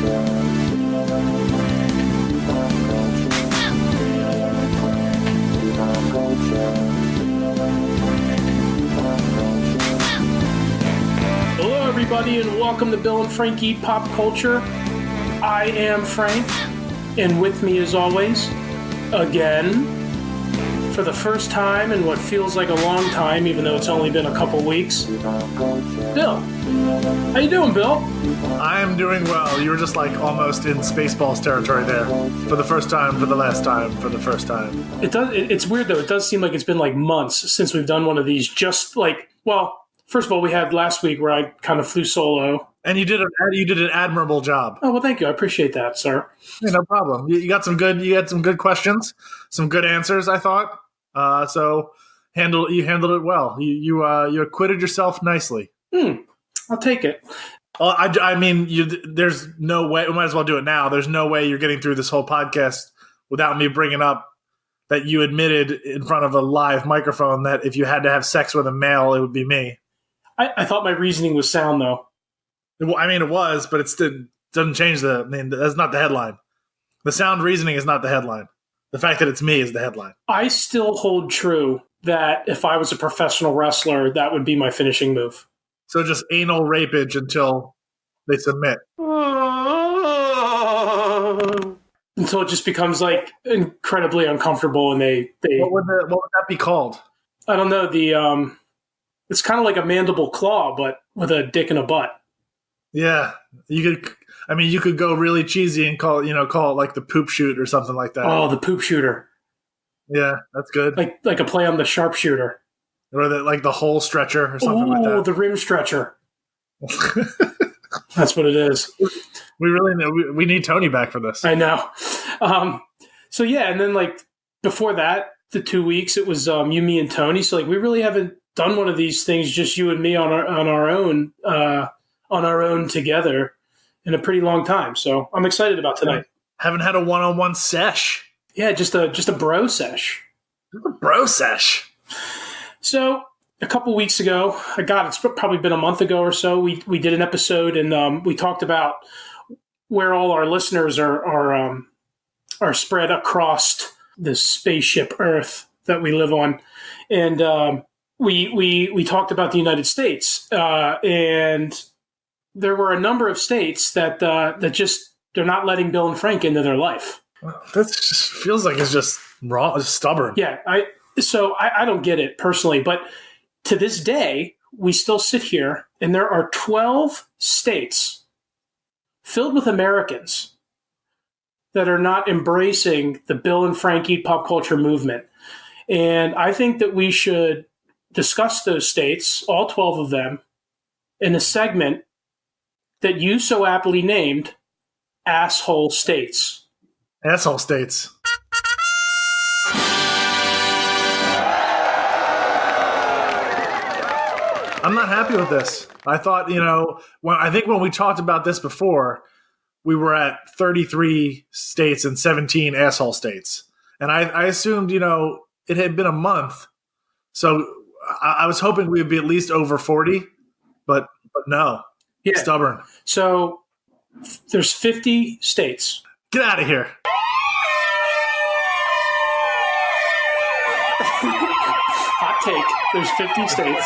Hello, everybody, and welcome to Bill and Frank Eat Pop Culture. I am Frank, and with me, as always, again, for the first time in what feels like a long time, even though it's only been a couple weeks, Bill. How you doing, Bill? I'm doing well. You were just like almost in Spaceballs territory there. For the first time, for the last time, for the first time. It's weird, though. It does seem like it's been like months since we've done one of these. Just like, well, first of all, we had last week where I kind of flew solo. And you did an admirable job. Oh, well, thank you. I appreciate that, sir. Yeah, no problem. You had some good questions, some good answers, I thought. So you handled it well. You acquitted yourself nicely. I'll take it. Well, I mean, there's no way. We might as well do it now. There's no way you're getting through this whole podcast without me bringing up that you admitted in front of a live microphone that if you had to have sex with a male, it would be me. I thought my reasoning was sound, though. I mean, it was, but it still doesn't change that's not the headline. The sound reasoning is not the headline. The fact that it's me is the headline. I still hold true that if I was a professional wrestler, that would be my finishing move. So just anal rapage until they submit. Until it just becomes like incredibly uncomfortable and they What would that be called? I don't know. It's kind of like a mandible claw, but with a dick and a butt. Yeah. You could go really cheesy and call it like the poop shoot or something like that. Oh, the poop shooter. Yeah, that's good. Like a play on the sharpshooter. Or the hole stretcher or something like that. Oh, the rim stretcher. That's what it is. We really know. We need Tony back for this. I know. So yeah, and then like before that, the 2 weeks, it was you, me, and Tony. So like we really haven't done one of these things, just you and me on our own together in a pretty long time. So I'm excited about tonight. Haven't had a one-on-one sesh. Yeah, just a bro sesh. A bro sesh. So a couple weeks ago, it's probably been a month ago or so, we did an episode and we talked about where all our listeners are spread across this spaceship Earth that we live on. And we talked about the United States. And there were a number of states that they're not letting Bill and Frank into their life. That just feels like it's just raw, it's stubborn. Yeah, I don't get it personally, but to this day, we still sit here, and there are 12 states filled with Americans that are not embracing the Bill and Frank Eat Pop Culture movement. And I think that we should discuss those states, all 12 of them, in a segment that you so aptly named Asshole States. Asshole States. I'm not happy with this. I thought, when we talked about this before, we were at 33 states and 17 asshole states. And I assumed, it had been a month. So I was hoping we would be at least over 40, but no. Yeah. Stubborn. So there's 50 states. Get out of here. Hot take. There's 50 states.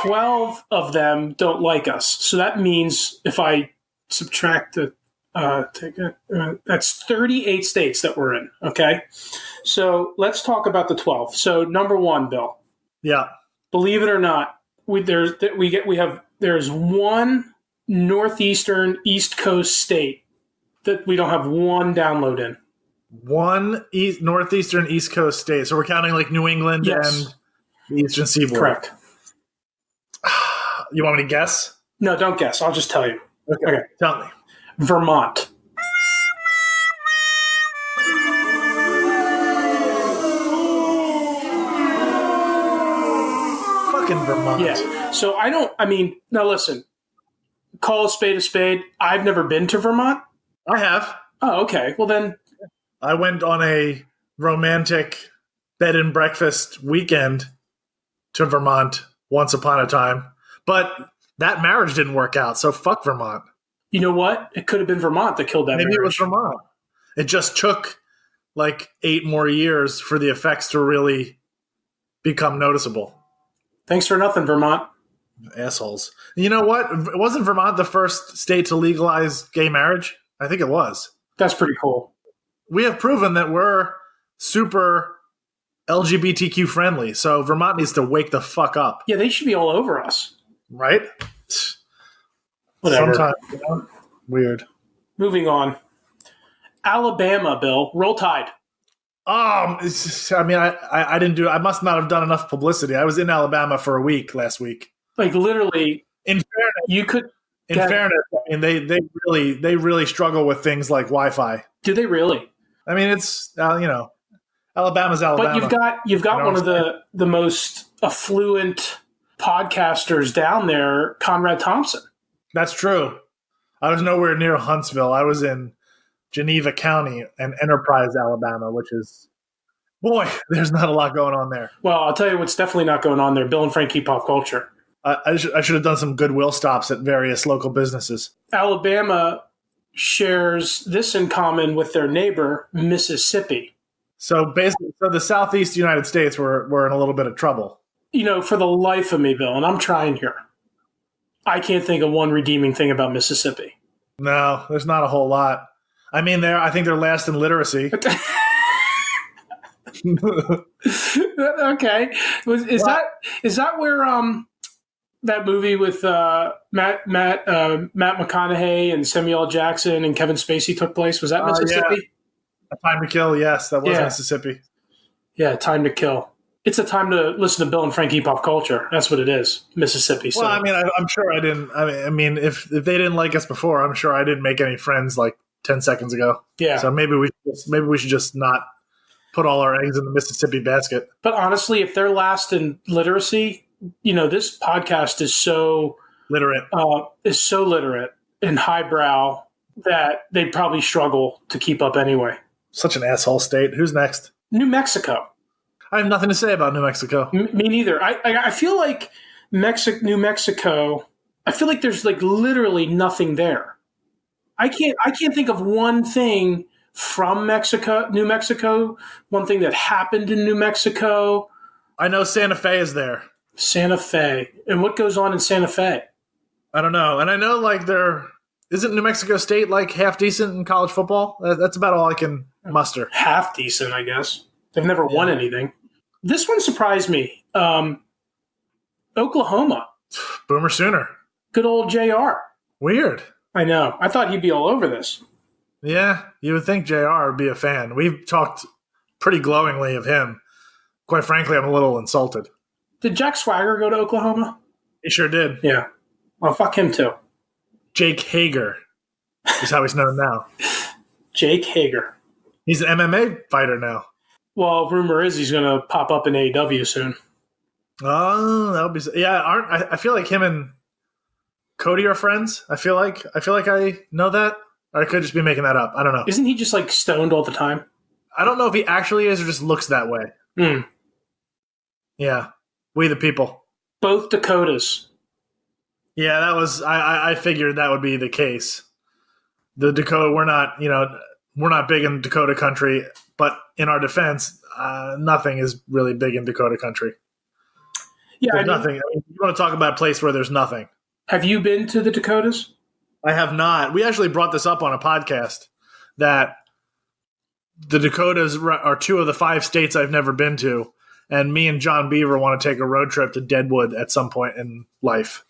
12 of them don't like us. So that means if I subtract that's 38 states that we're in. Okay. So let's talk about the 12. So number one, Bill. Yeah. Believe it or not, there's one northeastern East Coast state that we don't have one download in. One northeastern East Coast state. So we're counting like New England and the Eastern Seaboard. Correct. You want me to guess? No, don't guess. I'll just tell you. Okay. Tell me. Vermont. Fucking Vermont. Yeah. So now listen, call a spade. I've never been to Vermont. I have. Oh, okay. Well then. I went on a romantic bed and breakfast weekend to Vermont once upon a time. But that marriage didn't work out, so fuck Vermont. You know what? It could have been Vermont that killed that Maybe marriage. it was Vermont. It just took like 8 more years for the effects to really become noticeable. Thanks for nothing, Vermont. Assholes. You know what? Wasn't Vermont the first state to legalize gay marriage? I think it was. That's pretty cool. We have proven that we're super LGBTQ friendly, so Vermont needs to wake the fuck up. Yeah, they should be all over us. Right? Whatever. Sometimes, weird. Moving on. Alabama, Bill. Roll Tide. I didn't do. I must not have done enough publicity. I was in Alabama for a week last week. Like literally, In fairness, you could. I mean, they really struggle with things like Wi-Fi. Do they really? I mean, it's Alabama's Alabama. But you've got one of the most affluent podcasters down there, Conrad Thompson. That's true. I was nowhere near Huntsville. I was in Geneva County and Enterprise, Alabama, which is, boy, there's not a lot going on there. Well, I'll tell you what's definitely not going on there. Bill and Frankie Pop Culture. I should have done some goodwill stops at various local businesses. Alabama shares this in common with their neighbor, Mississippi. So basically, the Southeast United States were in a little bit of trouble. For the life of me, Bill, and I'm trying here, I can't think of one redeeming thing about Mississippi. No, there's not a whole lot. I mean, I think they're last in literacy. Okay, is that where that movie with Matt McConaughey and Samuel L. Jackson and Kevin Spacey took place? Was that Mississippi? Yeah. Time to Kill, yes, that was Yeah. Mississippi. Yeah, Time to Kill. It's a time to listen to Bill and Frankie Pop Culture. That's what it is, Mississippi. So. Well, I mean, I'm sure I didn't. I mean, if they didn't like us before, I'm sure I didn't make any friends like 10 seconds ago. Yeah. So maybe we should just not put all our eggs in the Mississippi basket. But honestly, if they're last in literacy, this podcast is so literate and highbrow that they'd probably struggle to keep up anyway. Such an asshole state. Who's next? New Mexico. I have nothing to say about New Mexico. Me neither. I feel like New Mexico. I feel like there's like literally nothing there. I can't think of one thing from New Mexico. One thing that happened in New Mexico. I know Santa Fe is there. Santa Fe. And what goes on in Santa Fe? I don't know. And I know isn't New Mexico State like half decent in college football? That's about all I can muster. Half decent, I guess. They've never won anything. This one surprised me. Oklahoma. Boomer Sooner. Good old JR. Weird. I know. I thought he'd be all over this. Yeah, you would think JR would be a fan. We've talked pretty glowingly of him. Quite frankly, I'm a little insulted. Did Jack Swagger go to Oklahoma? He sure did. Yeah. Well, fuck him too. Jake Hager is how he's known now. Jake Hager. He's an MMA fighter now. Well, rumor is he's going to pop up in AEW soon. Oh, that would be... Yeah, I feel like him and Cody are friends. I feel like I know that. Or I could just be making that up. I don't know. Isn't he just like stoned all the time? I don't know if he actually is or just looks that way. Yeah. We the people. Both Dakotas. Yeah, that was... I figured that would be the case. The Dakota, we're not big in Dakota country, but in our defense, nothing is really big in Dakota country. Yeah, nothing. I mean, you want to talk about a place where there's nothing. Have you been to the Dakotas? I have not. We actually brought this up on a podcast that the Dakotas are 2 of the 5 states I've never been to, and me and John Beaver want to take a road trip to Deadwood at some point in life.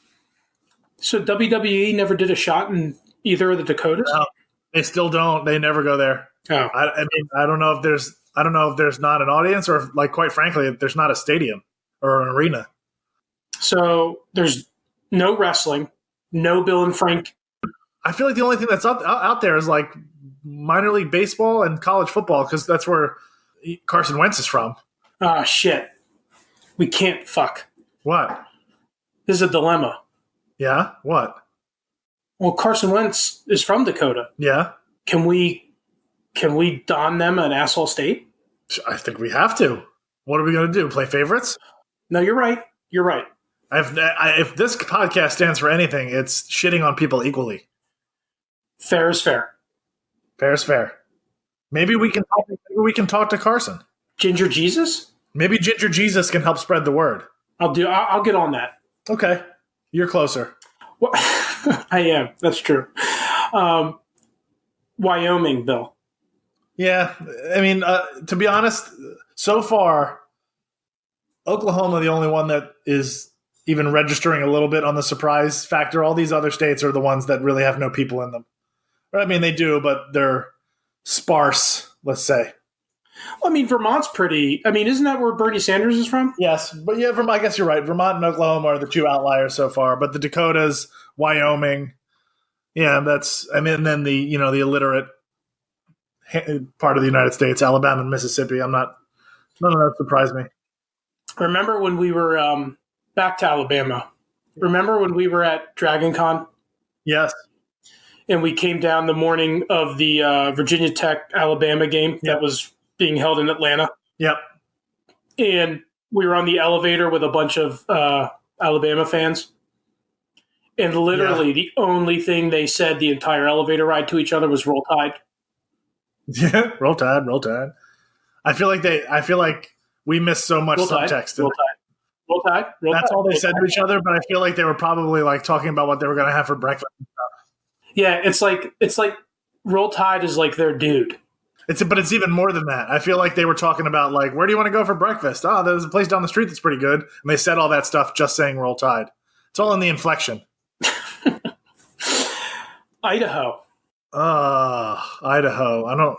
So WWE never did a shot in either of the Dakotas? No, they still don't. They never go there. Oh. I mean, I don't know if there's not an audience, or if, like, quite frankly, if there's not a stadium or an arena. So there's no wrestling, no Bill and Frank. I feel like the only thing that's out there is like minor league baseball and college football, because that's where Carson Wentz is from. Ah, shit. We can't fuck. What? This is a dilemma. Yeah? What? Well, Carson Wentz is from Dakota. Yeah. Can we don them an asshole state? I think we have to. What are we going to do? Play favorites? No, you're right. You're right. If this podcast stands for anything, it's shitting on people equally. Fair is fair. Fair is fair. Maybe we can talk to Carson. Ginger Jesus? Maybe Ginger Jesus can help spread the word. I'll get on that. Okay. You're closer. Well, I am. That's true. Wyoming, Bill. Yeah. I mean, to be honest, so far, Oklahoma, the only one that is even registering a little bit on the surprise factor. All these other states are the ones that really have no people in them. I mean, they do, but they're sparse, let's say. Well, I mean, Vermont's pretty. I mean, isn't that where Bernie Sanders is from? Yes, but yeah, I guess you're right. Vermont and Oklahoma are the two outliers so far, but the Dakotas, Wyoming, yeah, that's. I mean, and then the illiterate part of the United States, Alabama and Mississippi. None of that surprised me. Remember when we were back to Alabama? Remember when we were at DragonCon? Yes. And we came down the morning of the Virginia Tech Alabama game that was being held in Atlanta. Yep. And we were on the elevator with a bunch of Alabama fans. And literally the only thing they said the entire elevator ride to each other was Roll Tide. Yeah, Roll Tide, Roll Tide. I feel like we missed so much subtext. Roll Tide. Roll Tide. Roll That's Tide. all they said to each other, but I feel like they were probably like talking about what they were going to have for breakfast and stuff. Yeah, it's like Roll Tide is like their dude. But it's even more than that. I feel like they were talking about like, where do you want to go for breakfast? Oh, there's a place down the street that's pretty good. And they said all that stuff just saying Roll Tide. It's all in the inflection. Idaho. Idaho.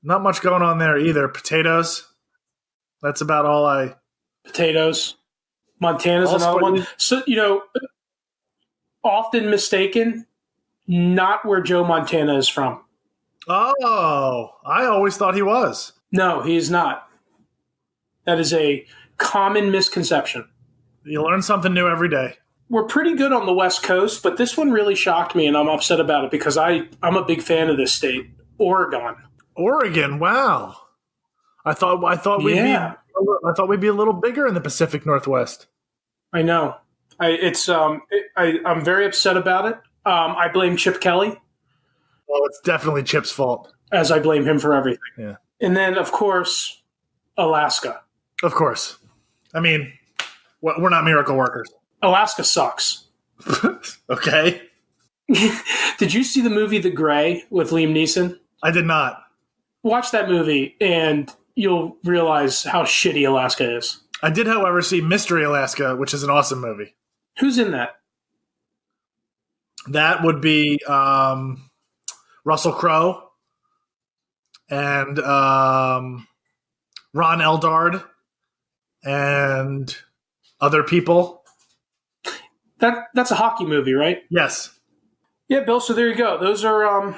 Not much going on there either. Potatoes. That's about all Potatoes. Montana's another one. So, often mistaken, not where Joe Montana is from. Oh, I always thought he was. No, he is not. That is a common misconception. You learn something new every day. We're pretty good on the West Coast, but this one really shocked me, and I'm upset about it because I'm a big fan of this state, Oregon. Oregon, wow! I thought we'd be a little bigger in the Pacific Northwest. I know. I'm very upset about it. I blame Chip Kelly. Well, it's definitely Chip's fault. As I blame him for everything. Yeah. And then, of course, Alaska. Of course. I mean, we're not miracle workers. Alaska sucks. Okay. Did you see the movie The Gray with Liam Neeson? I did not. Watch that movie, and you'll realize how shitty Alaska is. I did, however, see Mystery Alaska, which is an awesome movie. Who's in that? That would be Russell Crowe and Ron Eldard and other people. That's a hockey movie, right? Yes. Yeah, Bill. So there you go. Those are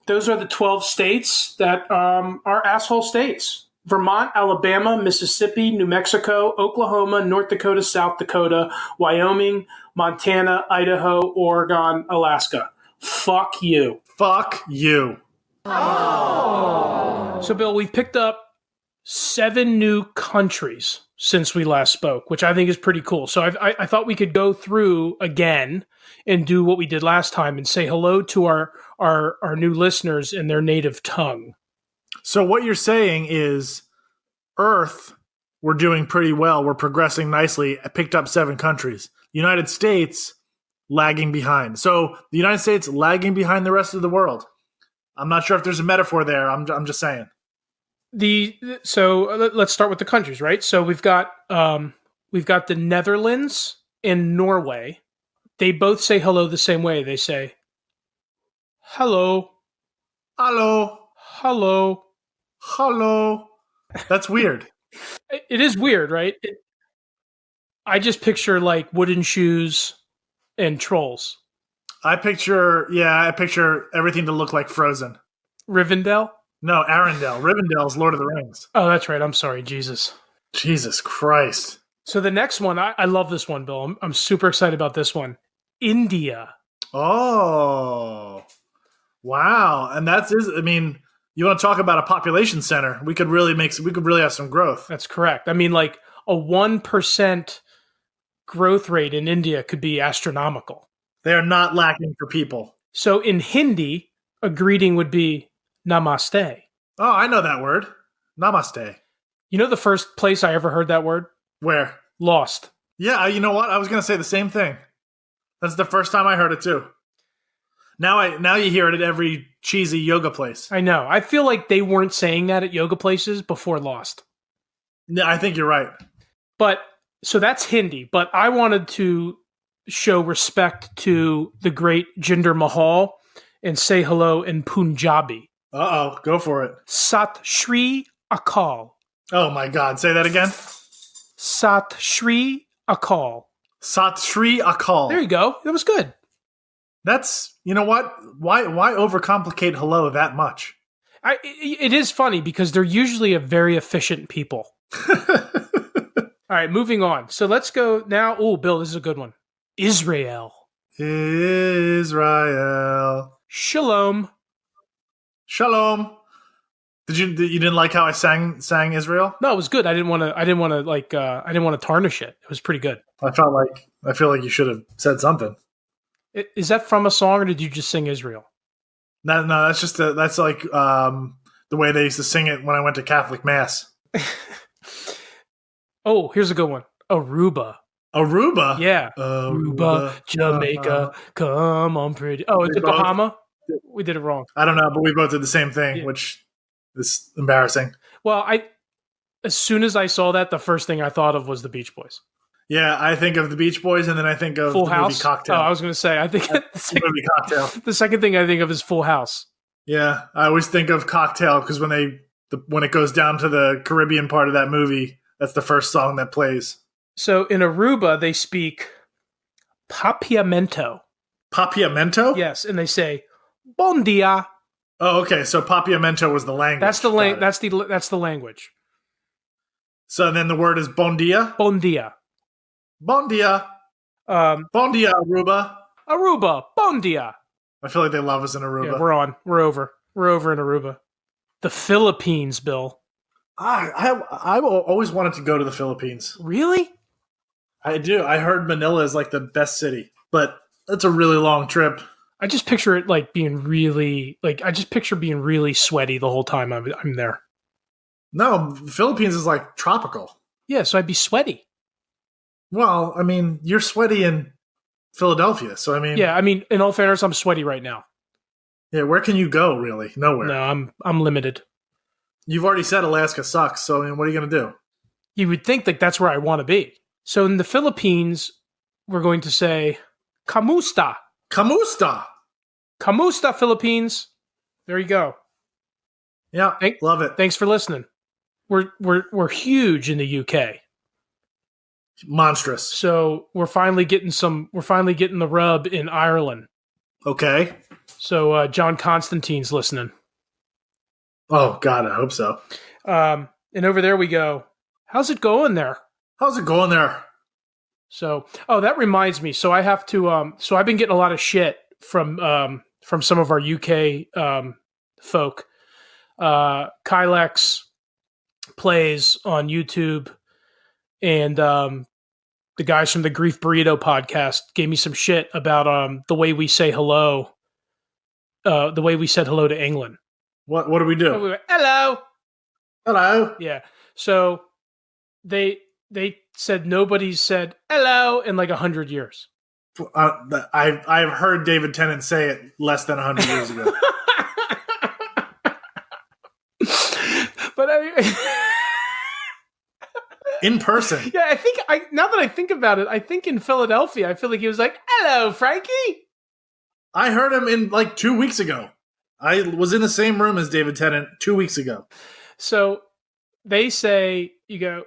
the 12 states that are asshole states. Vermont, Alabama, Mississippi, New Mexico, Oklahoma, North Dakota, South Dakota, Wyoming, Montana, Idaho, Oregon, Alaska. Fuck you. Fuck you. Oh. So, Bill, we've picked up 7 new countries since we last spoke, which I think is pretty cool. So I thought we could go through again and do what we did last time and say hello to our new listeners in their native tongue. So what you're saying is Earth, we're doing pretty well. We're progressing nicely. I picked up 7 countries. United States, lagging behind. So the United States lagging behind the rest of the world. I'm not sure if there's a metaphor there. I'm just saying. So let's start with the countries, right? So we've got the Netherlands and Norway. They both say hello the same way. They say hello, hello, hello, hello. That's weird. It is weird, right? I just picture like wooden shoes and trolls. I picture everything to look like Frozen. Rivendell? No, Arendelle. Rivendell's Lord of the Rings. Oh, that's right. I'm sorry. Jesus Christ. So the next one, I love this one, Bill. I'm super excited about this one. India. Oh, wow. And I mean, you want to talk about a population center. We could really have some growth. That's correct. I mean, like a 1% growth rate in India could be astronomical. They are not lacking for people. So in Hindi, a greeting would be namaste. Oh, I know that word. Namaste. You know the first place I ever heard that word? Where? Lost. Yeah, you know what? I was going to say the same thing. That's the first time I heard it too. Now you hear it at every cheesy yoga place. I know. I feel like they weren't saying that at yoga places before Lost. Yeah, I think you're right. But so that's Hindi. But I wanted to show respect to the great Jinder Mahal and say hello in Punjabi. Uh-oh, go for it. Sat Shri Akal. Oh my God, say that again. Sat Shri Akal. Sat Shri Akal. There you go. That was good. That's, you know what? Why overcomplicate hello that much? It is funny because they're usually a very efficient people. All right, moving on. So let's go now. Oh, Bill, this is a good one. Israel. Israel. Shalom. Shalom. You didn't like how I sang Israel? No, it was good. I didn't want to tarnish it. It was pretty good. I feel like you should have said something. Is that from a song, or did you just sing Israel? No, that's like the way they used to sing it when I went to Catholic Mass. Oh, here's a good one. Aruba. Aruba? Yeah. Aruba, Jamaica, come on pretty. Oh, is it Bahama? We did it wrong. I don't know, but we both did the same thing, which is embarrassing. Well, as soon as I saw that, the first thing I thought of was the Beach Boys. Yeah, I think of the Beach Boys, and then I think of Full the House. movie Cocktail. Oh, I was going to say, I think the movie Cocktail. The second thing I think of is Full House. Yeah, I always think of Cocktail because when it goes down to the Caribbean part of that movie, that's the first song that plays. So in Aruba, they speak Papiamento. Papiamento? Yes, and they say Bon dia. Oh, okay. So Papiamento was the language. That's the that's the language. So then the word is bon dia. Bon dia. Bon dia. Bon dia, Aruba. Aruba. Bon dia. I feel like they love us in Aruba. Yeah, we're on. We're over. We're over in Aruba. The Philippines, Bill. I've always wanted to go to the Philippines. Really? I do. I heard Manila is like the best city, but that's a really long trip. I just picture it like being really being really sweaty the whole time I'm there. No, Philippines is like tropical. Yeah, so I'd be sweaty. Well, I mean, you're sweaty in Philadelphia, so I mean... Yeah, I mean, in all fairness, I'm sweaty right now. Yeah, where can you go, really? Nowhere. No, I'm limited. You've already said Alaska sucks, so I mean, what are you going to do? You would think that that's where I want to be. So in the Philippines, we're going to say, Kamusta. Kamusta. Kamusta, Philippines. There you go. Yeah, love it. Thanks for listening. We're huge in the UK. Monstrous. So we're finally getting the rub in Ireland. Okay. So John Constantine's listening. Oh God, I hope so. And over there we go. How's it going there? How's it going there? So, that reminds me. So I have to. So I've been getting a lot of shit from some of our UK folk. Kylex plays on YouTube, and the guys from the Grief Burrito podcast gave me some shit about the way we say hello. The way we said hello to England. What do we do? We went, hello. Hello. Yeah. So they said nobody's said hello in like 100 years. I've heard David Tennant say it less than 100 years ago. But I in person. Yeah, now that I think about it, I think in Philadelphia, I feel like he was like, hello, Frankie. I heard him in like 2 weeks ago. I was in the same room as David Tennant 2 weeks ago. So they say, you go,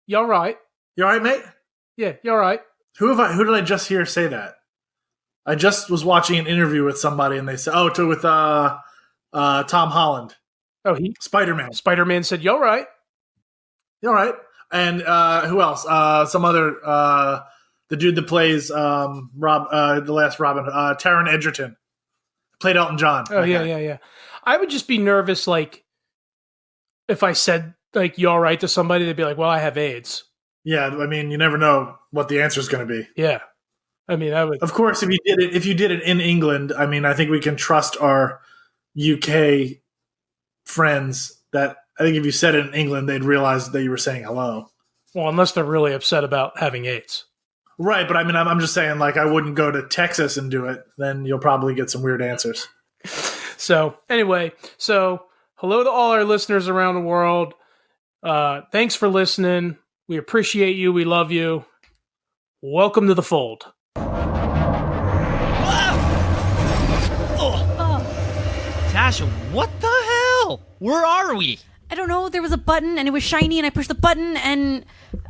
you all right? You all right, mate? Yeah, you all right? Who did I just hear say that? I just was watching an interview with somebody and they said, with Tom Holland. Oh, Spider-Man. Spider-Man said, you all right? You all right? And who else? Some other, the dude that plays the last Robin, Taron Egerton. Played Elton John. Oh, yeah. I would just be nervous, like, if I said, like, you all right to somebody, they'd be like, well, I have AIDS. Yeah, I mean, you never know what the answer is going to be. Yeah. I mean, I would. Of course, if you did it in England, I mean, I think we can trust our UK friends that I think if you said it in England, they'd realize that you were saying hello. Well, unless they're really upset about having AIDS. Right, but I mean, I'm just saying, like, I wouldn't go to Texas and do it. Then you'll probably get some weird answers. So, anyway, hello to all our listeners around the world. Thanks for listening. We appreciate you. We love you. Welcome to the fold. Tasha, what the hell? Where are we? I don't know. There was a button and it was shiny and I pushed the button and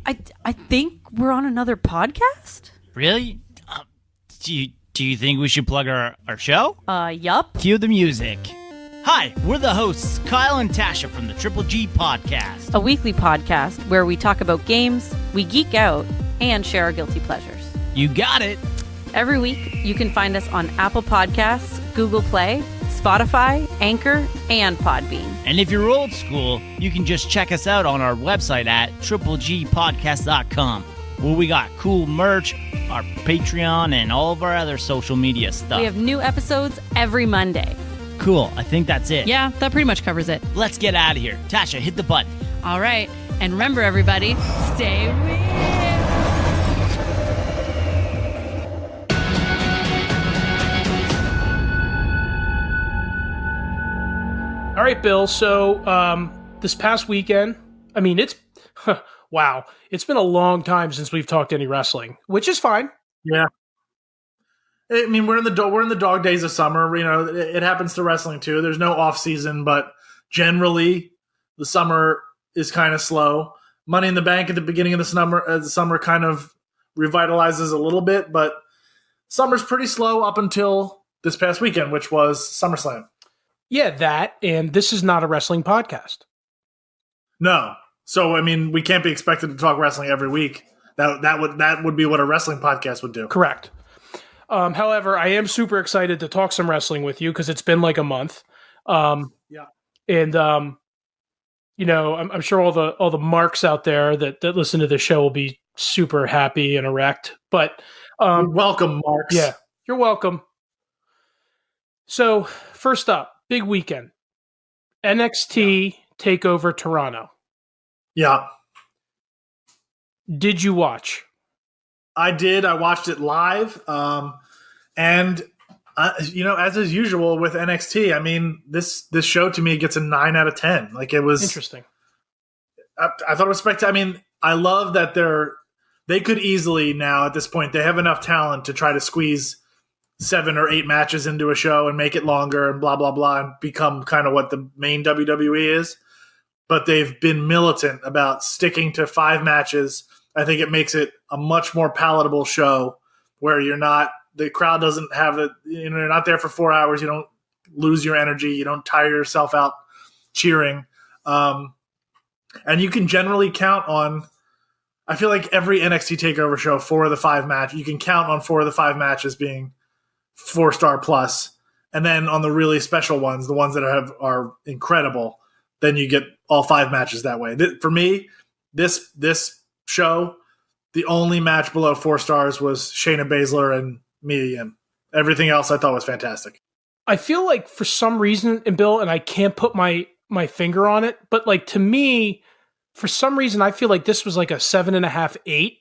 I think we're on another podcast? Really? Do you think we should plug our show? Yup. Cue the music. Hi, we're the hosts, Kyle and Tasha from the Triple G Podcast. A weekly podcast where we talk about games, we geek out, and share our guilty pleasures. You got it. Every week, you can find us on Apple Podcasts, Google Play, Spotify, Anchor, and Podbean. And if you're old school, you can just check us out on our website at triplegpodcast.com, where we got cool merch, our Patreon, and all of our other social media stuff. We have new episodes every Monday. Cool, I think that's it. Yeah, that pretty much covers it. Let's get out of here. Tasha, hit the button. All right. And remember, everybody, stay weird. All right, Bill. So this past weekend, I mean, wow. It's been a long time since we've talked any wrestling, which is fine. Yeah. I mean, we're in the dog days of summer. You know, it happens to wrestling too. There's no off season, but generally the summer is kind of slow. Money in the Bank at the beginning of the summer kind of revitalizes a little bit, but summer's pretty slow up until this past weekend, which was SummerSlam. Yeah, that, and this is not a wrestling podcast. No. So, I mean, we can't be expected to talk wrestling every week. That would be what a wrestling podcast would do. Correct. However, I am super excited to talk some wrestling with you because it's been like a month. Yeah. And, you know, I'm sure all the marks out there that listen to the show will be super happy and erect. But you're welcome, Marks. Yeah, you're welcome. So, first up, big weekend. NXT Takeover Toronto. Yeah. Did you watch? I did. I watched it live. And, you know, as is usual with NXT, I mean, this show to me gets a 9 out of 10. Like, it was interesting. I thought it was spectacular. I mean, I love that they could easily now at this point, they have enough talent to try to squeeze 7 or 8 matches into a show and make it longer and blah, blah, blah, and become kind of what the main WWE is. But they've been militant about sticking to 5 matches. I think it makes it a much more palatable show where the crowd doesn't have it, you know, you're not there for 4 hours. You don't lose your energy. You don't tire yourself out cheering. And you can generally count on, I feel like every NXT TakeOver show, 4 of the 5 matches, you can count on 4 of the 5 matches being 4-star plus. And then on the really special ones, the ones that are incredible, then you get all 5 matches that way. For me, this show, the only match below 4 stars was Shayna Baszler and Mia Yim. Everything else I thought was fantastic. I feel like for some reason, and Bill, and I can't put my finger on it, but like to me, for some reason, I feel like this was like a 7.5, 8.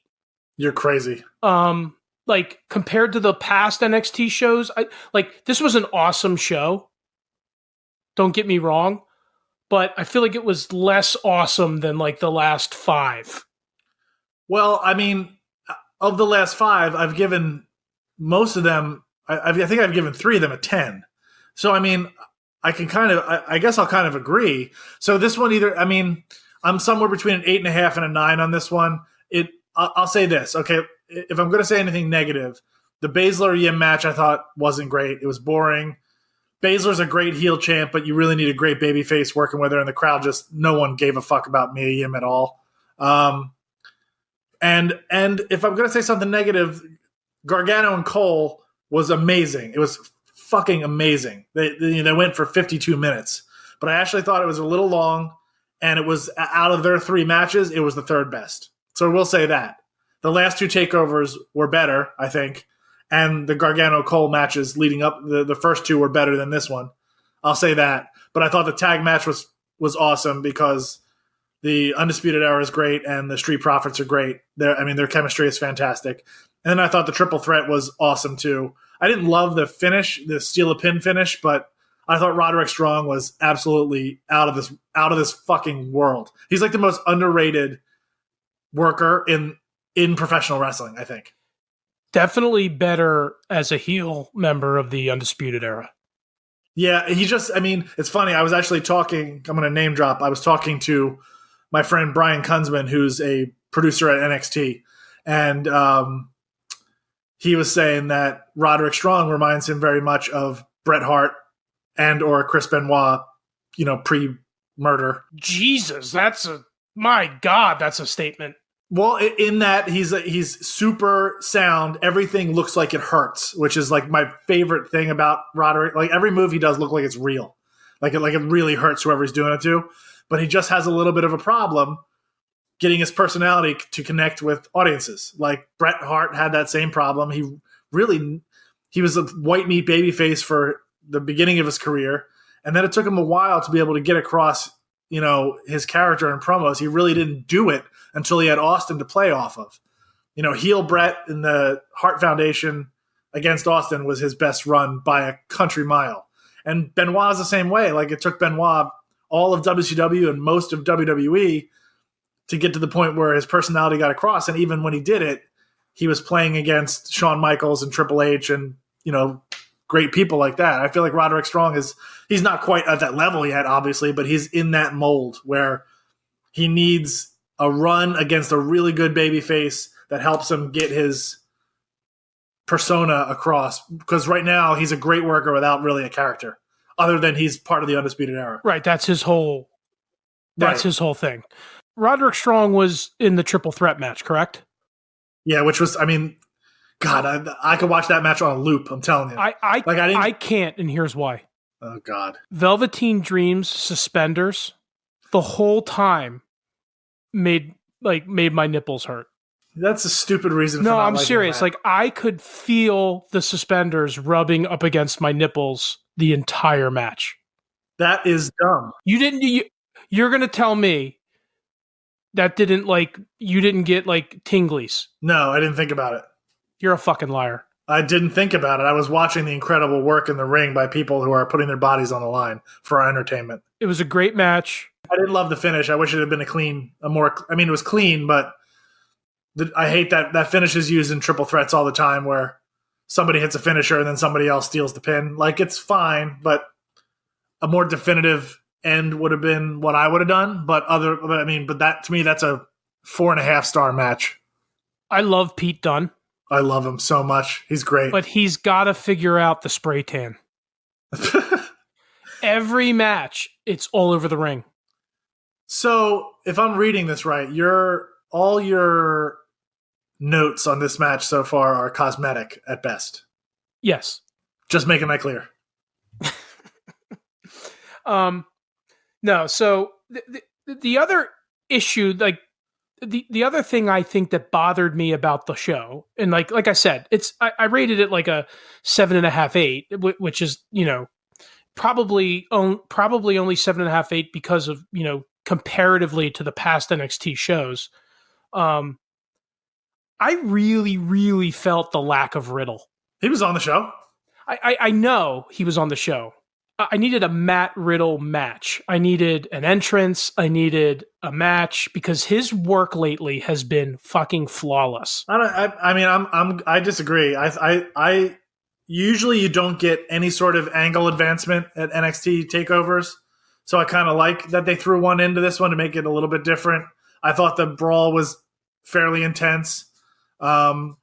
You're crazy. Like compared to the past NXT shows, this was an awesome show. Don't get me wrong, but I feel like it was less awesome than like the last 5. Well, I mean, of the last 5, I've given most of them. I think I've given 3 of them a 10. So I mean, I guess I'll kind of agree. So this one I'm somewhere between an 8.5 and a 9 on this one. I'll say this, okay. If I'm going to say anything negative, the Baszler Yim match I thought wasn't great. It was boring. Baszler's a great heel champ, but you really need a great babyface working with her, and the crowd no one gave a fuck about Mia Yim at all. And if I'm going to say something negative, Gargano and Cole was amazing. It was fucking amazing. They went for 52 minutes, but I actually thought it was a little long, and it was out of their 3 matches, it was the 3rd best. So we'll say that. The last 2 takeovers were better, I think. and the Gargano-Cole matches leading up, the first two were better than this one. I'll say that. But I thought the tag match was awesome because the Undisputed Era is great and the Street Profits are great. Their chemistry is fantastic. And then I thought the triple threat was awesome too. I didn't love the finish, the steal a pin finish, but I thought Roderick Strong was absolutely out of this fucking world. He's like the most underrated worker in professional wrestling, I think. Definitely better as a heel member of the Undisputed Era. Yeah, it's funny. I was actually talking, I'm going to name drop. I was talking to my friend Brian Kunzman, who's a producer at NXT. And he was saying that Roderick Strong reminds him very much of Bret Hart and or Chris Benoit, pre-murder. Jesus, that's a statement. Well, in that he's super sound. Everything looks like it hurts, which is like my favorite thing about Roderick. Like every move he does look like it's real. Like it really hurts whoever he's doing it to. But he just has a little bit of a problem getting his personality to connect with audiences. Like Bret Hart had that same problem. He was a white meat babyface for the beginning of his career. And then it took him a while to be able to get across, his character in promos. He really didn't do it until he had Austin to play off of. Heel Bret in the Hart Foundation against Austin was his best run by a country mile. And Benoit is the same way. Like it took Benoit all of WCW and most of WWE to get to the point where his personality got across. And even when he did it, he was playing against Shawn Michaels and Triple H and, great people like that. I feel like Roderick Strong he's not quite at that level yet, obviously, but he's in that mold where he needs a run against a really good babyface that helps him get his persona across. Because right now he's a great worker without really a character, other than he's part of the Undisputed Era. Right, that's his whole thing. Roderick Strong was in the triple threat match, correct? Yeah, which was, God, I could watch that match on a loop. I'm telling you. I can't, and here's why. Oh God, Velveteen Dreams suspenders the whole time made my nipples hurt. That's a stupid reason. No, I'm serious. That. Like I could feel the suspenders rubbing up against my nipples the entire match. That is dumb. You're gonna tell me that you didn't get tinglies? No, I didn't think about it. You're a fucking liar. I didn't think about it. I was watching the incredible work in the ring by people who are putting their bodies on the line for our entertainment. It was a great match. I didn't love the finish. I wish it had been it was clean, but I hate that finish is used in triple threats all the time where somebody hits a finisher and then somebody else steals the pin. Like, it's fine, but a more definitive end would have been what I would have done. But that to me, that's a 4.5-star match. I love Pete Dunne. I love him so much. He's great. But he's got to figure out the spray tan. Every match, it's all over the ring. So, if I'm reading this right, all your notes on this match so far are cosmetic at best. Yes. Just making that clear. No, so the other issue, the other thing I think that bothered me about the show, and like I said, I rated it like a 7.5, 8, which is, probably only 7.5, 8 because of, comparatively to the past NXT shows. I really, really felt the lack of Riddle. He was on the show. I know he was on the show. I needed a Matt Riddle match. I needed an entrance. I needed a match because his work lately has been fucking flawless. I disagree. I usually you don't get any sort of angle advancement at NXT takeovers. So I kind of like that they threw one into this one to make it a little bit different. I thought the brawl was fairly intense. And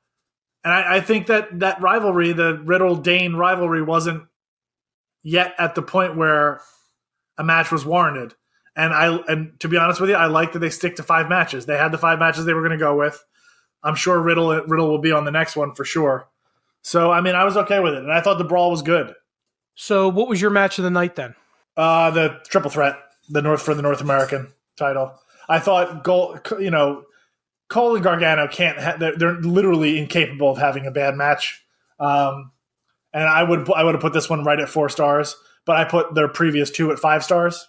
I think that rivalry, the Riddle-Dane rivalry, wasn't yet at the point where a match was warranted. And to be honest with you, I like that they stick to 5 matches. They had the 5 matches they were going to go with. I'm sure Riddle will be on the next one for sure. So, I was okay with it. And I thought the brawl was good. So what was your match of the night then? The triple threat, for the North American title. I thought, Cole and Gargano they're literally incapable of having a bad match. And I would have put this one right at 4 stars, but I put their previous 2 at 5 stars.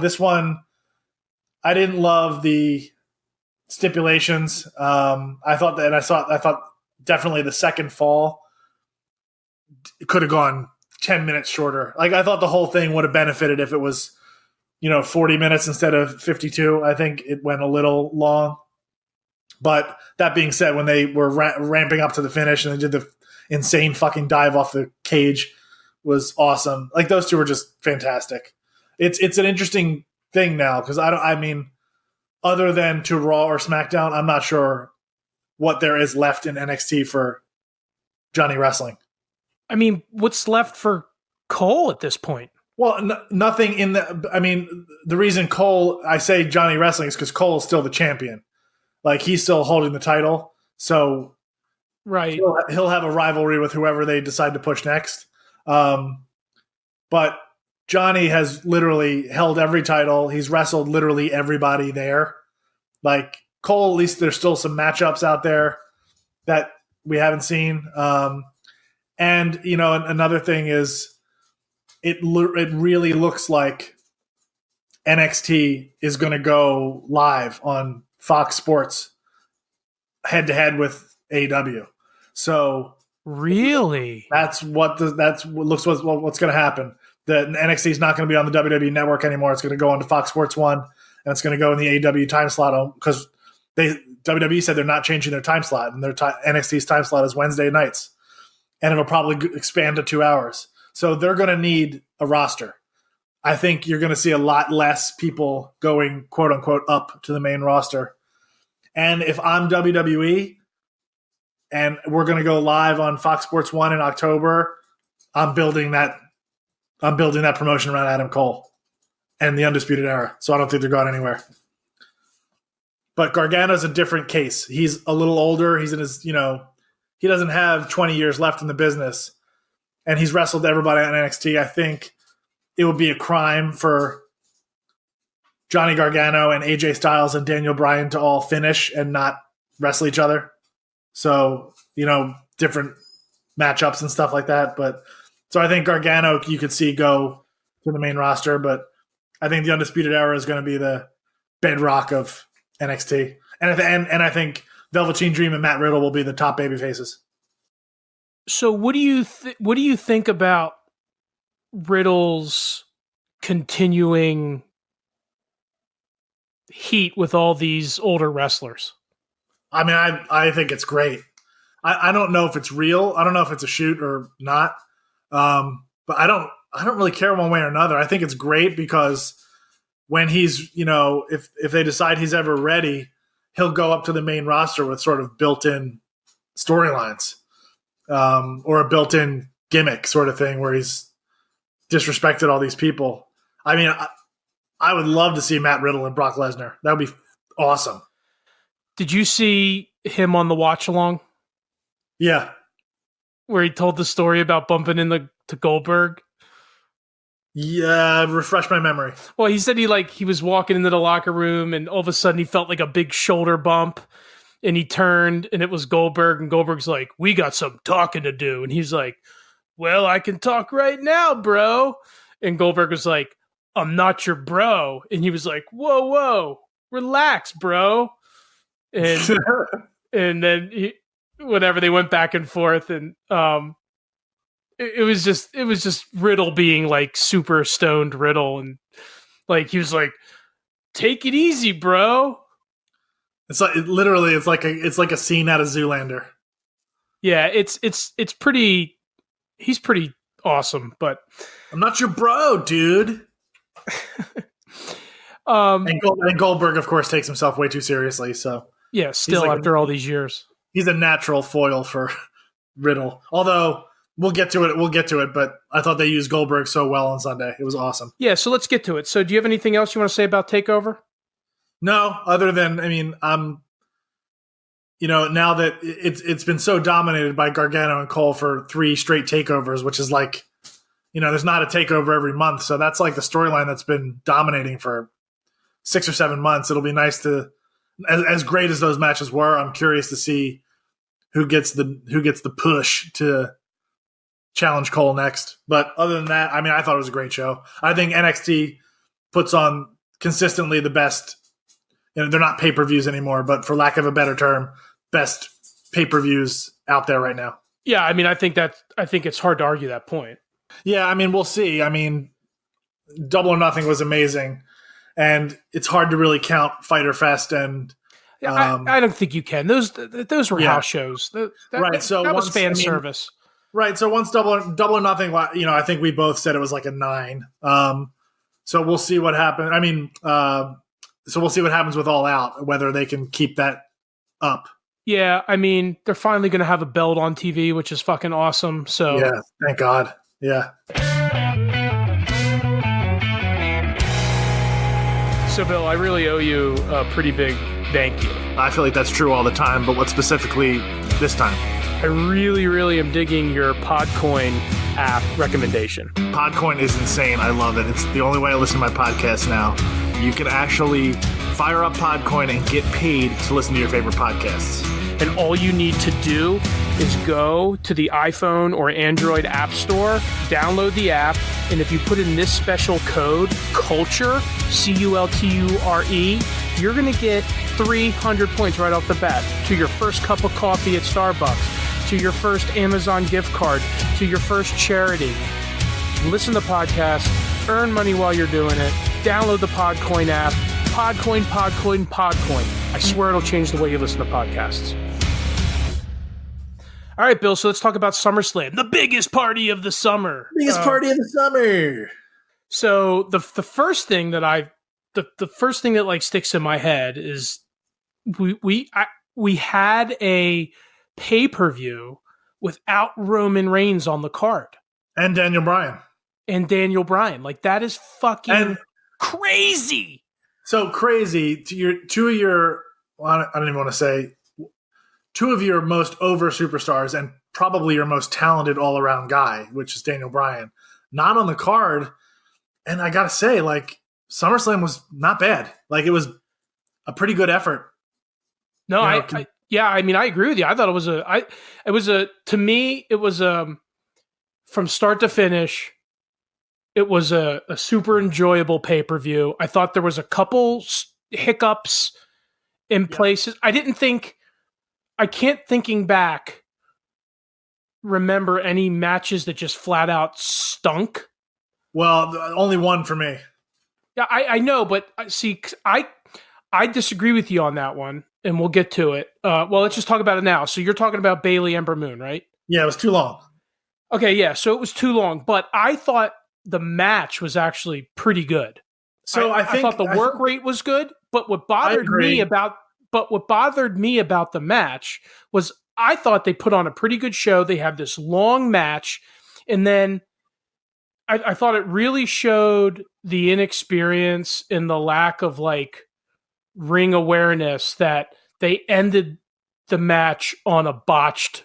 This one, I didn't love the stipulations. I thought definitely the second fall could have gone 10 minutes shorter. Like, I thought the whole thing would have benefited if it was, 40 minutes instead of 52. I think it went a little long. But that being said, when they were ramping up to the finish and they did the insane fucking dive off the cage, was awesome. Like, those two were just fantastic. It's an interesting thing now because other than to Raw or SmackDown, I'm not sure what there is left in NXT for Johnny Wrestling. I mean, what's left for Cole at this point? Well, nothing in the reason Cole, I say Johnny Wrestling, is because Cole is still the champion. Like, he's still holding the title. So right, he'll have a rivalry with whoever they decide to push next. But Johnny has literally held every title. He's wrestled literally everybody there. Like, Cole, at least there's still some matchups out there that we haven't seen. And, another thing is it really looks like NXT is going to go live on Fox Sports head-to-head with AEW. So really, what's going to happen. The NXT is not going to be on the WWE Network anymore. It's going to go on to Fox Sports 1, and it's going to go in the AEW time slot because WWE said they're not changing their time slot, and their NXT's time slot is Wednesday nights, and it'll probably expand to 2 hours. So they're going to need a roster. I think you're going to see a lot less people going, quote unquote, up to the main roster. And if I'm WWE and we're going to go live on Fox Sports 1 in October, I'm building that promotion around Adam Cole and the Undisputed Era. So I don't think they're going anywhere. But Gargano's a different case. He's a little older. He's in his, he doesn't have 20 years left in the business. And he's wrestled everybody on NXT. I think it would be a crime for Johnny Gargano and AJ Styles and Daniel Bryan to all finish and not wrestle each other. So, different matchups and stuff like that. But so I think Gargano you could see go to the main roster, but I think the Undisputed Era is going to be the bedrock of NXT. And I think Velveteen Dream and Matt Riddle will be the top baby faces. So what do you think about Riddle's continuing heat with all these older wrestlers? I mean, I think it's great. I don't know if it's real. I don't know if it's a shoot or not. But I don't really care one way or another. I think it's great because when he's, if they decide he's ever ready, he'll go up to the main roster with sort of built-in storylines. Or a built-in gimmick sort of thing where he's disrespected all these people. I mean, I would love to see Matt Riddle and Brock Lesnar. That would be awesome. Did you see him on the watch-along? Yeah. Where he told the story about bumping into Goldberg? Yeah, refresh my memory. Well, he said he was walking into the locker room and all of a sudden he felt like a big shoulder bump. And he turned, and it was Goldberg, and Goldberg's like, "We got some talking to do." And he's like, "Well, I can talk right now, bro." And Goldberg was like, "I'm not your bro." And he was like, whoa, relax, bro. And and then they went back and forth, and it was just Riddle being like super stoned Riddle, and like he was like, "Take it easy, bro." It's like it's like a scene out of Zoolander. Yeah, it's pretty. He's pretty awesome, but I'm not your bro, dude. And Goldberg, of course, takes himself way too seriously. So yeah, still after all these years, he's a natural foil for Riddle. Although we'll get to it. But I thought they used Goldberg so well on Sunday. It was awesome. Yeah, so let's get to it. So do you have anything else you want to say about TakeOver? No, other than, now that it's been so dominated by Gargano and Cole for 3 straight takeovers, which is like, there's not a takeover every month. So that's like the storyline that's been dominating for 6 or 7 months. It'll be nice to, as great as those matches were, I'm curious to see who gets the push to challenge Cole next. But other than that, I mean, I thought it was a great show. I think NXT puts on consistently the best. They're not pay-per-views anymore, but for lack of a better term, best pay-per-views out there right now. Yeah, I mean, I think it's hard to argue that point. Yeah, I mean, we'll see. I mean, Double or Nothing was amazing, and it's hard to really count Fyter Fest and. I don't think you can. Those were house shows. Right. So that was fan service. Right. So once Double or Nothing, I think we both said it was like a 9. So we'll see what happens. I mean, so we'll see what happens with All Out, whether they can keep that up. Yeah, I mean, they're finally going to have a belt on TV, which is fucking awesome. So yeah, thank God. Yeah. So Bill, I really owe you a pretty big thank you. I feel like that's true all the time, but what specifically this time? I really, really am digging your Podcoin app recommendation. Podcoin is insane. I love it. It's the only way I listen to my podcast now. You can actually fire up Podcoin and get paid to listen to your favorite podcasts. And all you need to do is go to the iPhone or Android App Store, download the app, and if you put in this special code, CULTURE, CULTURE, you're going to get 300 points right off the bat to your first cup of coffee at Starbucks, to your first Amazon gift card, to your first charity. Listen to podcasts, earn money while you're doing it, download the Podcoin app. Podcoin, Podcoin, Podcoin. I swear it'll change the way you listen to podcasts. All right, Bill, so let's talk about SummerSlam, the biggest party of the summer. Biggest party of the summer. So the first thing that the first thing that like sticks in my head is we had a pay-per-view without Roman Reigns on the card. And Daniel Bryan. Like that is fucking crazy. So crazy to I don't even want to say two of your most over superstars and probably your most talented all around guy, which is Daniel Bryan, not on the card. And I got to say, like, SummerSlam was not bad. Like, it was a pretty good effort. No, I mean, I agree with you. I thought to me, it was from start to finish, it was a super enjoyable pay-per-view. I thought there was a couple hiccups in places. I can't, thinking back, remember any matches that just flat out stunk. Well, only one for me. Yeah, I know, but see, I disagree with you on that one, and we'll get to it. Well, let's just talk about it now. So you're talking about Bayley Ember Moon, right? Yeah, it was too long. Okay, yeah, so it was too long, but I thought the match was actually pretty good. So I thought the work rate was good, but what bothered me about the match was I thought they put on a pretty good show. They had this long match, and then I thought it really showed the inexperience and the lack of like ring awareness that they ended the match on a botched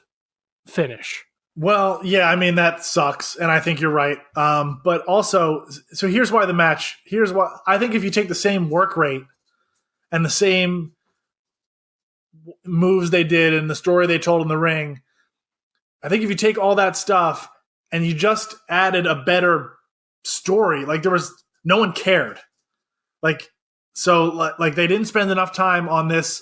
finish. Well, yeah, I mean, that sucks, and I think you're right. But also, so here's why I think if you take the same work rate and the same moves they did and the story they told in the ring, I think if you take all that stuff and you just added a better story, like no one cared. Like, so like they didn't spend enough time on this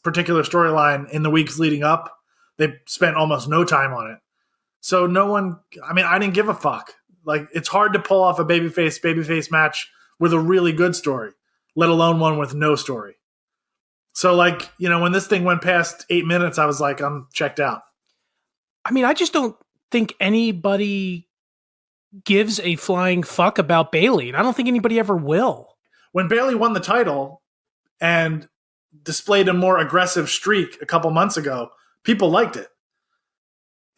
particular storyline in the weeks leading up. They spent almost no time on it. So no one, I mean, I didn't give a fuck. Like, it's hard to pull off a babyface match with a really good story, let alone one with no story. So, like, when this thing went past 8 minutes, I was like, I'm checked out. I mean, I just don't think anybody gives a flying fuck about Bayley, and I don't think anybody ever will. When Bayley won the title and displayed a more aggressive streak a couple months ago, people liked it.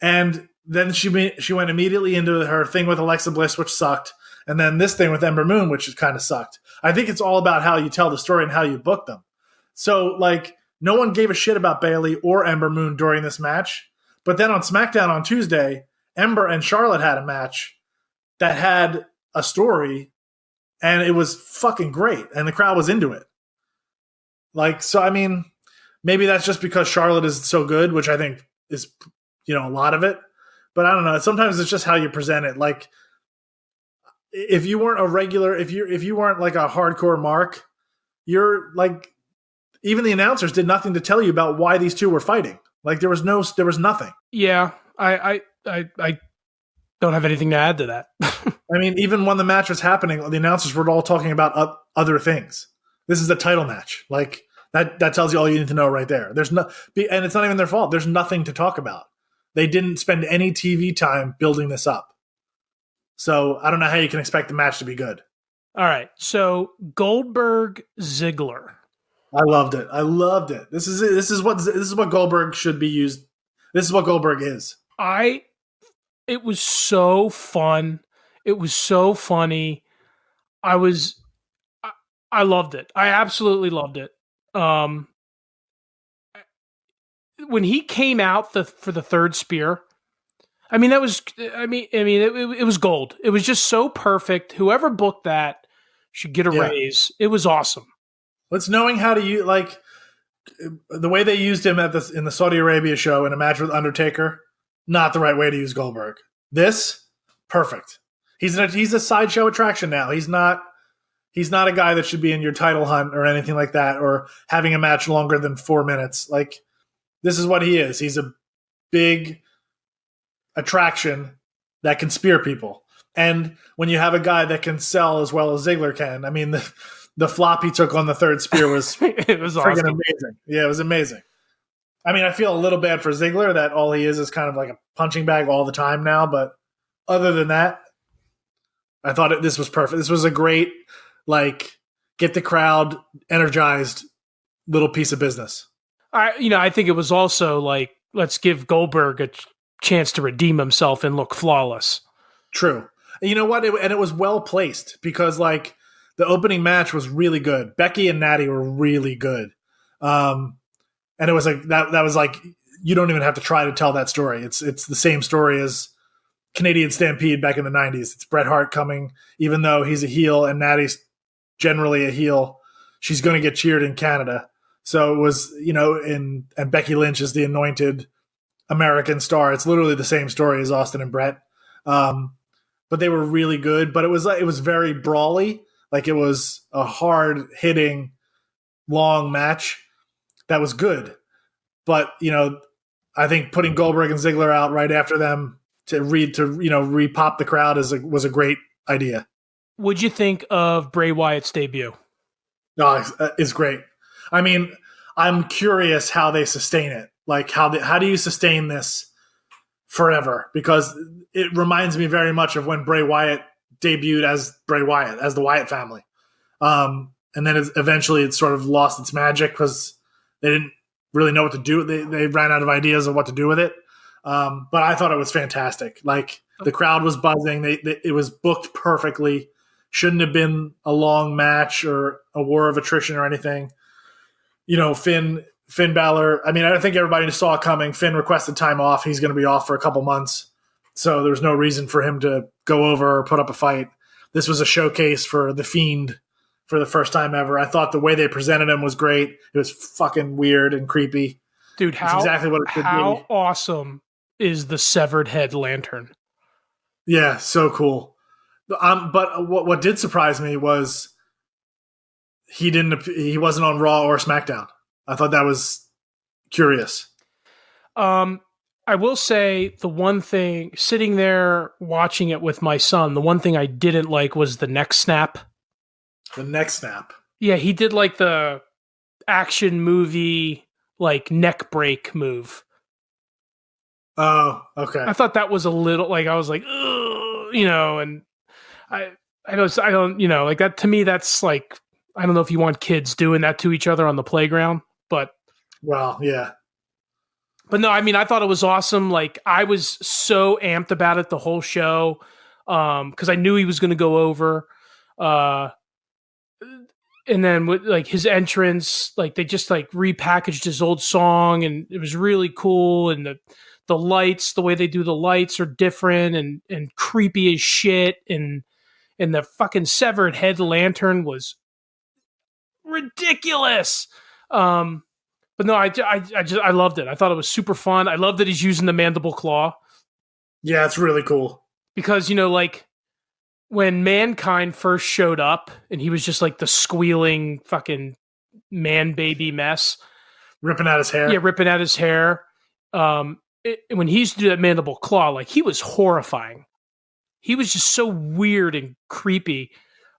And then she went immediately into her thing with Alexa Bliss, which sucked. And then this thing with Ember Moon, which kind of sucked. I think it's all about how you tell the story and how you book them. So, like, no one gave a shit about Bayley or Ember Moon during this match. But then on SmackDown on Tuesday, Ember and Charlotte had a match that had a story, and it was fucking great. And the crowd was into it. Like, so, I mean, maybe that's just because Charlotte is so good, which I think is, a lot of it. But I don't know. Sometimes it's just how you present it. Like, if you weren't a regular, if you weren't like a hardcore mark, you're like, even the announcers did nothing to tell you about why these two were fighting. Like, there was nothing. Yeah, I don't have anything to add to that. I mean, even when the match was happening, the announcers were all talking about other things. This is a title match. Like, that tells you all you need to know right there. And it's not even their fault. There's nothing to talk about. They didn't spend any TV time building this up. So I don't know how you can expect the match to be good. All right. So Goldberg Ziggler. I loved it. This is what Goldberg should be used. This is what Goldberg is. It was so fun. It was so funny. I loved it. I absolutely loved it. When he came out for the third spear, I mean, it was gold. It was just so perfect. Whoever booked that should get a raise. It was awesome. It's knowing how to use, like, the way they used him in the Saudi Arabia show in a match with Undertaker. Not the right way to use Goldberg. This, perfect. He's a sideshow attraction now. He's not a guy that should be in your title hunt or anything like that, or having a match longer than 4 minutes. Like, this is what he is. He's a big attraction that can spear people. And when you have a guy that can sell as well as Ziggler can, I mean, the flop he took on the third spear was it was freaking awesome. amazing. Yeah, it was amazing. I mean, I feel a little bad for Ziggler that all he is kind of like a punching bag all the time now. But other than that, I thought this was perfect. This was a great, like, get the crowd energized little piece of business. I think it was also like, let's give Goldberg a chance to redeem himself and look flawless. True. And you know what? It was well placed because, like, the opening match was really good. Becky and Natty were really good. And it was like that was like, you don't even have to try to tell that story. It's the same story as Canadian Stampede back in the 90s. It's Bret Hart coming, even though he's a heel and Natty's generally a heel, she's going to get cheered in Canada. So it was, and Becky Lynch is the anointed American star. It's literally the same story as Austin and Bret. But they were really good, but it was very brawly. Like, it was a hard hitting long match that was good. But, I think putting Goldberg and Ziggler out right after them to repop the crowd was a great idea. What'd you think of Bray Wyatt's debut? No, it's great. I mean, I'm curious how they sustain it. Like, how do you sustain this forever? Because it reminds me very much of when Bray Wyatt debuted as Bray Wyatt, as the Wyatt family. And then eventually it sort of lost its magic because they didn't really know what to do. They ran out of ideas of what to do with it. But I thought it was fantastic. Like, the crowd was buzzing. It was booked perfectly. Shouldn't have been a long match or a war of attrition or anything. Finn Balor, I mean, I think everybody saw it coming. Finn requested time off. He's going to be off for a couple months. So there's no reason for him to go over or put up a fight. This was a showcase for The Fiend for the first time ever. I thought the way they presented him was great. It was fucking weird and creepy. Dude, exactly what it should how be. Awesome is the severed head lantern? Yeah, so cool. But what did surprise me was he wasn't on Raw or SmackDown. I thought that was curious. I will say the one thing, sitting there watching it with my son, the one thing I didn't like was the neck snap. The neck snap. Yeah, he did like the action movie, like, neck break move. Oh, okay. I thought that was a little, like, I was like, ugh, and I don't, like, that to me, that's like, I don't know if you want kids doing that to each other on the playground, but. Well, yeah. But no, I mean, I thought it was awesome. Like, I was so amped about it the whole show because I knew he was going to go over. And then with, like, his entrance, like, they just, like, repackaged his old song, and it was really cool. And the lights, the way they do the lights are different and creepy as shit. And the fucking severed head lantern was ridiculous. But no, I loved it. I thought it was super fun. I love that he's using the mandible claw. Yeah, it's really cool. Because, like when Mankind first showed up and he was just like the squealing fucking man baby mess. Ripping out his hair. Yeah, ripping out his hair. When he used to do that mandible claw, like he was horrifying. He was just so weird and creepy.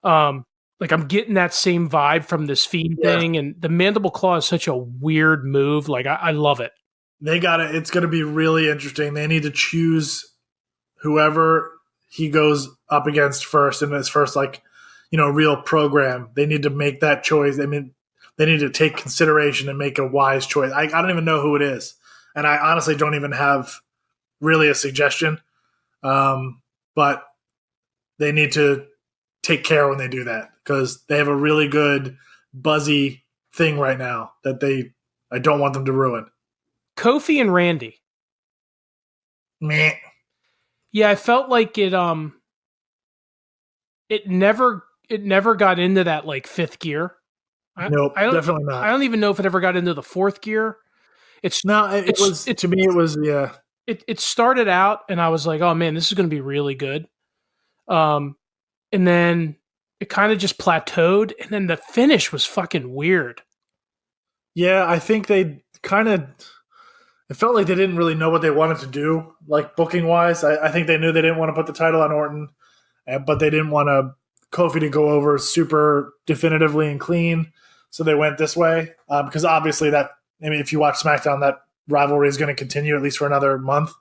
Like I'm getting that same vibe from this Fiend thing, and the mandible claw is such a weird move. Like I love it. They got it. It's going to be really interesting. They need to choose whoever he goes up against first in his first, real program. They need to make that choice. I mean, they need to take consideration and make a wise choice. I don't even know who it is, and I honestly don't even have really a suggestion. But they need to take care when they do that because they have a really good buzzy thing right now that I don't want them to ruin. Kofi and Randy. Meh. Yeah, I felt like it never got into that like fifth gear. Nope, definitely not. I don't even know if it ever got into the fourth gear. It started out and I was like, oh man, this is going to be really good. And then it kind of just plateaued, and then the finish was fucking weird. Yeah, I think it felt like they didn't really know what they wanted to do, like booking wise. I think they knew they didn't want to put the title on Orton, but they didn't want Kofi to go over super definitively and clean. So they went this way because obviously if you watch SmackDown, that rivalry is going to continue at least for another month.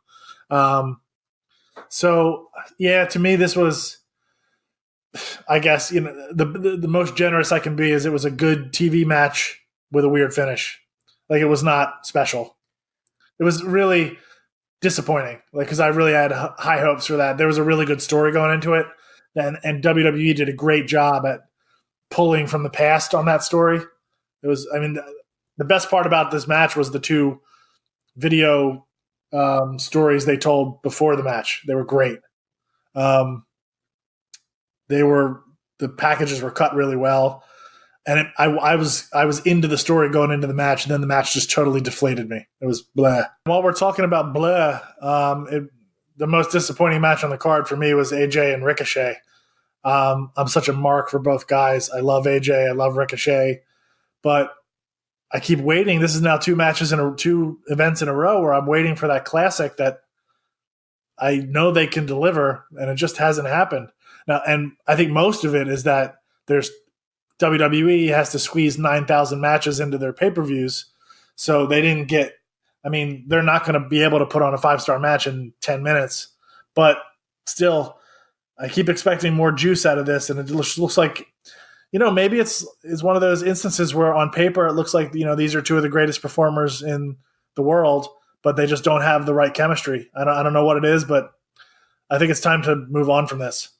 So yeah, to me, this was, I guess, the most generous I can be is it was a good TV match with a weird finish. Like it was not special. It was really disappointing. Like, cause I really had high hopes for that. There was a really good story going into it. And WWE did a great job at pulling from the past on that story. It was, the best part about this match was the two video stories they told before the match. They were great. The packages were cut really well, and I was into the story going into the match, and then the match just totally deflated me. It was blah. While we're talking about blah, the most disappointing match on the card for me was AJ and Ricochet. I'm such a mark for both guys. I love AJ, I love Ricochet, but I keep waiting. This is now two events in a row where I'm waiting for that classic that I know they can deliver, and it just hasn't happened. Now, and I think most of it is that there's WWE has to squeeze 9,000 matches into their pay-per-views, so they didn't get. They're not going to be able to put on a 5-star match in 10 minutes, but still, I keep expecting more juice out of this, and it looks like, maybe it's one of those instances where on paper it looks like these are two of the greatest performers in the world, but they just don't have the right chemistry. I don't know what it is, but I think it's time to move on from this.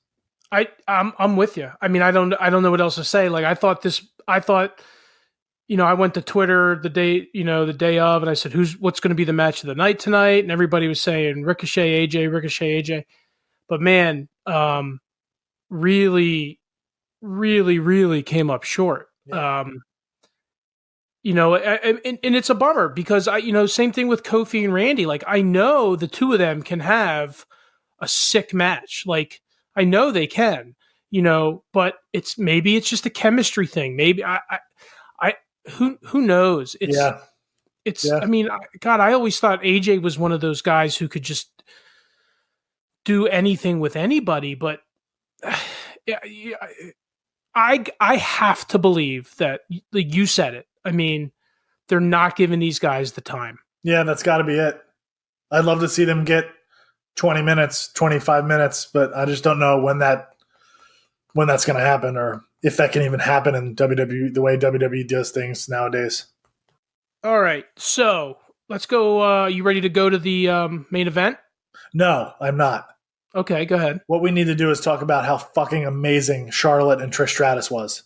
I'm with you. I don't know what else to say. Like I thought, I went to Twitter the day of, and I said, what's going to be the match of the night tonight? And everybody was saying Ricochet, AJ. But man, really, really, really came up short. Yeah. And it's a bummer because same thing with Kofi and Randy. Like I know the two of them can have a sick match. Like I know they can, but maybe it's just a chemistry thing. Maybe who knows? I always thought AJ was one of those guys who could just do anything with anybody, but I have to believe that, like you said it. They're not giving these guys the time. Yeah, that's got to be it. I'd love to see them get 20 minutes, 25 minutes, but I just don't know when that's going to happen, or if that can even happen in WWE, the way WWE does things nowadays. All right, so let's go. You ready to go to the main event? No, I'm not. Okay, go ahead. What we need to do is talk about how fucking amazing Charlotte and Trish Stratus was.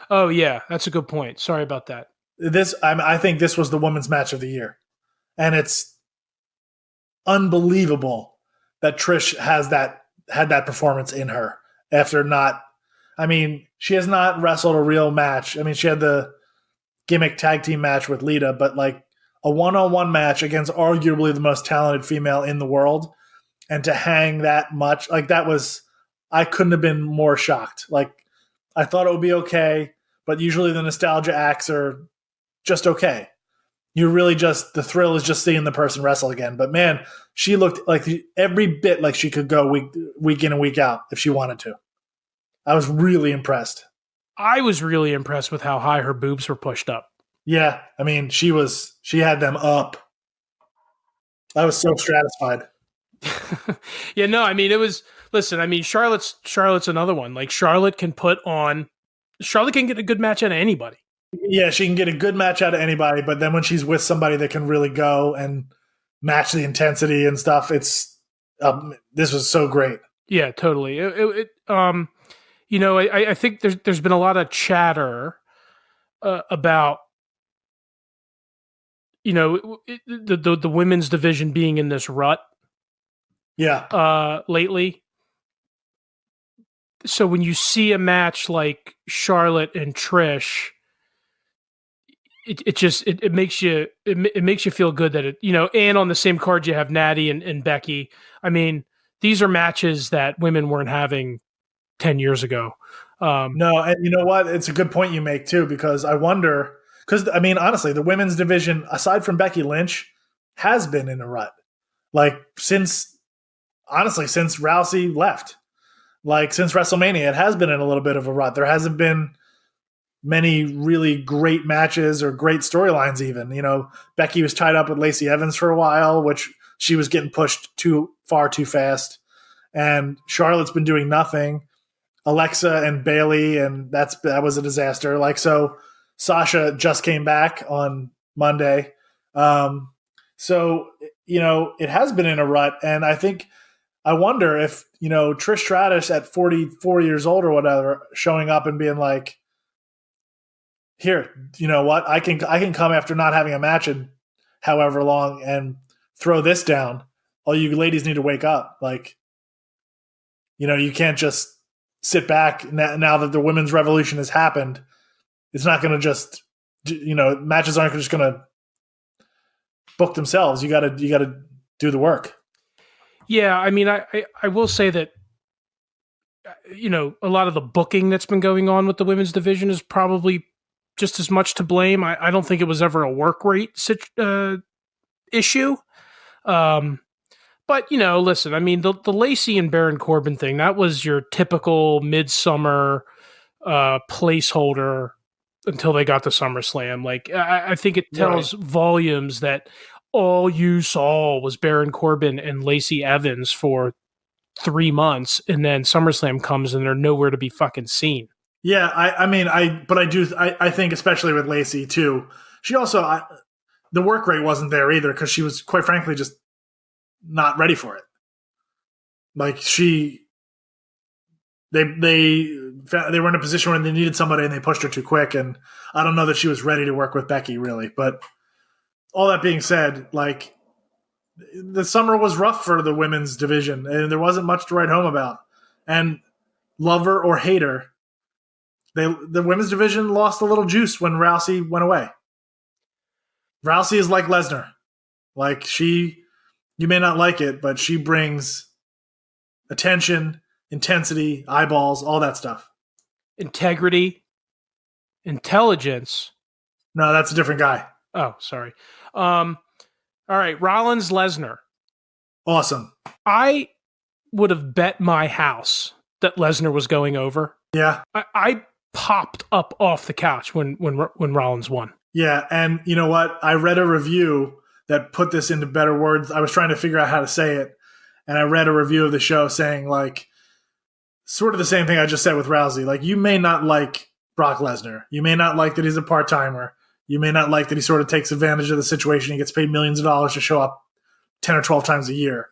Oh yeah, that's a good point. Sorry about that. I think this was the women's match of the year, and it's unbelievable that Trish had that performance in her after not. She has not wrestled a real match. She had the gimmick tag team match with Lita, but like a one-on-one match against arguably the most talented female in the world, and to hang that much, like that was, I couldn't have been more shocked. Like I thought it would be okay, but usually the nostalgia acts are just okay. You really just, the thrill is just seeing the person wrestle again. But man, she looked like every bit like she could go week in and week out if she wanted to. I was really impressed. I was really impressed with how high her boobs were pushed up. Yeah, I mean, she had them up. I was so satisfied. Yeah, no, I mean, it was, listen, I mean, Charlotte's another one. Like Charlotte can get a good match out of anybody. Yeah, she can get a good match out of anybody, but then when she's with somebody that can really go and match the intensity and stuff, it's this was so great. Yeah, totally. I think there's been a lot of chatter about the women's division being in this rut. Yeah. Lately. So when you see a match like Charlotte and Trish, it makes you feel good that and on the same card you have Natty and Becky. I mean, these are matches that women weren't having 10 years ago. No, and you know what? It's a good point you make too, because I wonder, because I mean, honestly, the women's division, aside from Becky Lynch, has been in a rut. Like since Rousey left, like since WrestleMania, it has been in a little bit of a rut. There hasn't been many really great matches or great storylines even. Becky was tied up with Lacey Evans for a while, which she was getting pushed too far too fast. And Charlotte's been doing nothing. Alexa and Bailey, and that was a disaster. Like, so Sasha just came back on Monday. So, it has been in a rut. And I wonder if, Trish Stratus at 44 years old or whatever, showing up and being like, here, you know what? I can come after not having a match in however long and throw this down. All you ladies need to wake up. Like, you can't just sit back now that the women's revolution has happened. It's not going to just, matches aren't just going to book themselves. You got to do the work. Yeah. I mean, I will say that, a lot of the booking that's been going on with the women's division is probably just as much to blame. I don't think it was ever a work rate issue. But, listen, I mean, the Lacey and Baron Corbin thing, that was your typical midsummer placeholder until they got to SummerSlam. Like, I think it tells volumes that all you saw was Baron Corbin and Lacey Evans for 3 months, and then SummerSlam comes and they're nowhere to be fucking seen. Yeah, I think especially with Lacey too, she also, the work rate wasn't there either because she was quite frankly just not ready for it. Like they were in a position where they needed somebody and they pushed her too quick, and I don't know that she was ready to work with Becky really. But all that being said, like the summer was rough for the women's division and there wasn't much to write home about. And love her or hate her, the women's division lost a little juice when Rousey went away. Rousey is like Lesnar. Like you may not like it, but she brings attention, intensity, eyeballs, all that stuff. Integrity, intelligence. No, that's a different guy. Oh, sorry. All right, Rollins, Lesnar. Awesome. I would have bet my house that Lesnar was going over. Yeah. I popped up off the couch when Rollins won. Yeah, and you know what? I read a review that put this into better words. I was trying to figure out how to say it, and I read a review of the show saying, like, sort of the same thing I just said with Rousey. Like, you may not like Brock Lesnar. You may not like that he's a part-timer. You may not like that he sort of takes advantage of the situation. He gets paid millions of dollars to show up 10 or 12 times a year.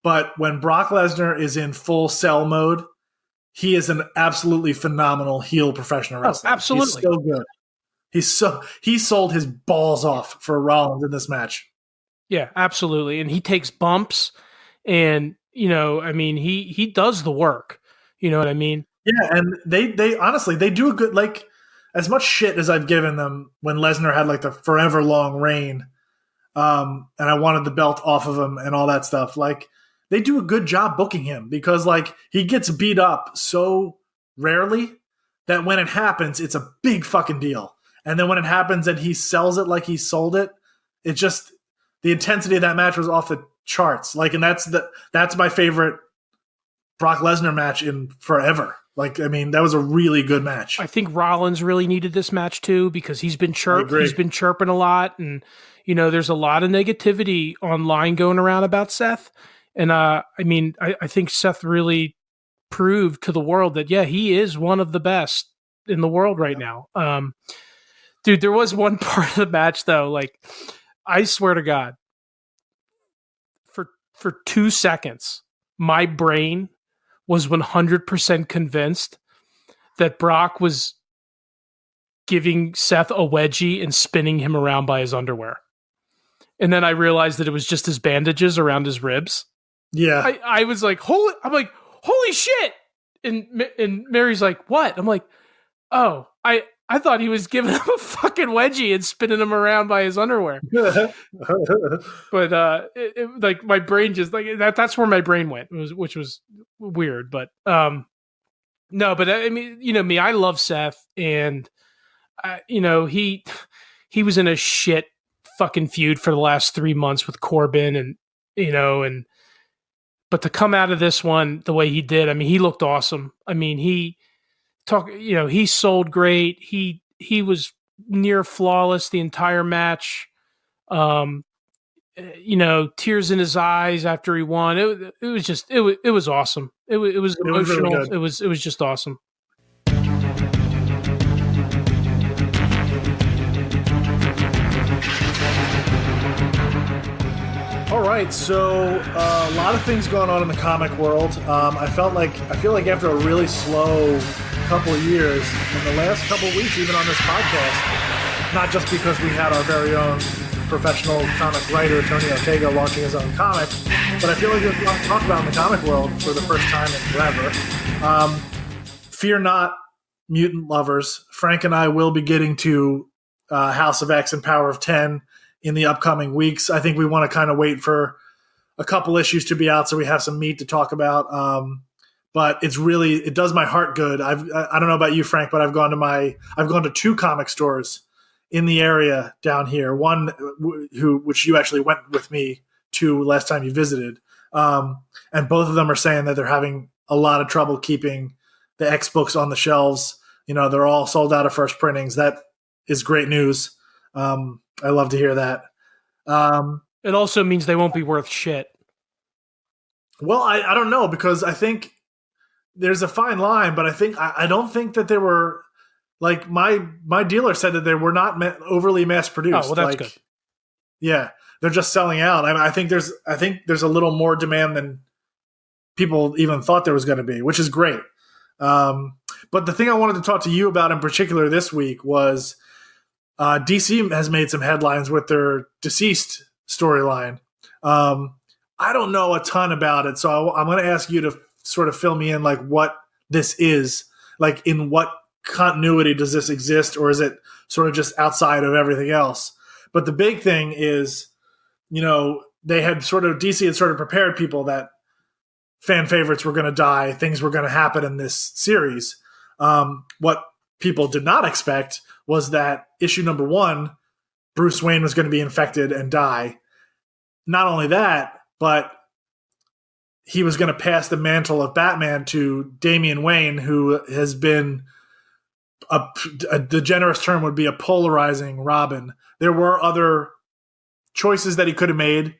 But when Brock Lesnar is in full sell mode, he is an absolutely phenomenal heel professional wrestler. Oh, absolutely. He's so good. He sold his balls off for Rollins in this match. Yeah, absolutely. And he takes bumps and, he does the work. You know what I mean? Yeah, and they honestly, they do a good, like, as much shit as I've given them when Lesnar had like the forever long reign, and I wanted the belt off of him and all that stuff, like they do a good job booking him because like he gets beat up so rarely that when it happens, it's a big fucking deal. And then when it happens and he sells it like he sold it, it just, the intensity of that match was off the charts. Like, and that's my favorite Brock Lesnar match in forever. Like, I mean, that was a really good match. I think Rollins really needed this match too because he's been chirping a lot, and you know, there's a lot of negativity online going around about Seth. And I mean, I think Seth really proved to the world that he is one of the best in the world right now. Dude, there was one part of the match though, like I swear to God, for 2 seconds, my brain was 100% convinced that Brock was giving Seth a wedgie and spinning him around by his underwear. And then I realized that it was just his bandages around his ribs. Yeah. I was like, holy shit. And Mary's like, what? I'm like, oh, I thought he was giving him a fucking wedgie and spinning him around by his underwear. But like my brain just like that's where my brain went, which was weird. But no, but I mean, you know me, I love Seth, and you know he was in a shit fucking feud for the last 3 months with Corbin, and you know, but to come out of this one the way he did, I mean, he looked awesome. I mean, he sold great. He was near flawless the entire match. You know, tears in his eyes after he won. It was awesome. It was emotional. Really it was just awesome. All right, so a lot of things going on in the comic world. I feel like after a really slow couple of years, in the last couple of weeks, even on this podcast, not just because we had our very own professional comic writer, Tony Ortega, launching his own comic, but I feel like there's a lot to talk about in the comic world for the first time in forever. Fear not, mutant lovers. Frank and I will be getting to House of X and Power of 10 in the upcoming weeks. I think we want to kind of wait for a couple issues to be out so we have some meat to talk about. But it does my heart good. I don't know about you, Frank, but I've gone to 2 comic stores in the area down here. One which you actually went with me to last time you visited. And both of them are saying that they're having a lot of trouble keeping the X books on the shelves. You know, they're all sold out of first printings. That is great news. I love to hear that. It also means they won't be worth shit. Well, I don't know, because I think there's a fine line, but I don't think that they were, like, my dealer said that they were not overly mass produced. Oh, well, that's good. Yeah, they're just selling out. I think there's a little more demand than people even thought there was going to be, which is great. But the thing I wanted to talk to you about in particular this week was DC has made some headlines with their DCeased storyline. I don't know a ton about it, so I'm going to ask you to sort of fill me in, like, what this is. Like, in what continuity does this exist, or is it sort of just outside of everything else? But the big thing is, you know, DC had sort of prepared people that fan favorites were going to die, things were going to happen in this series. What people did not expect was that issue number 1, Bruce Wayne was going to be infected and die. Not only that, but he was going to pass the mantle of Batman to Damian Wayne, who has been the generous term would be a polarizing Robin. There were other choices that he could have made.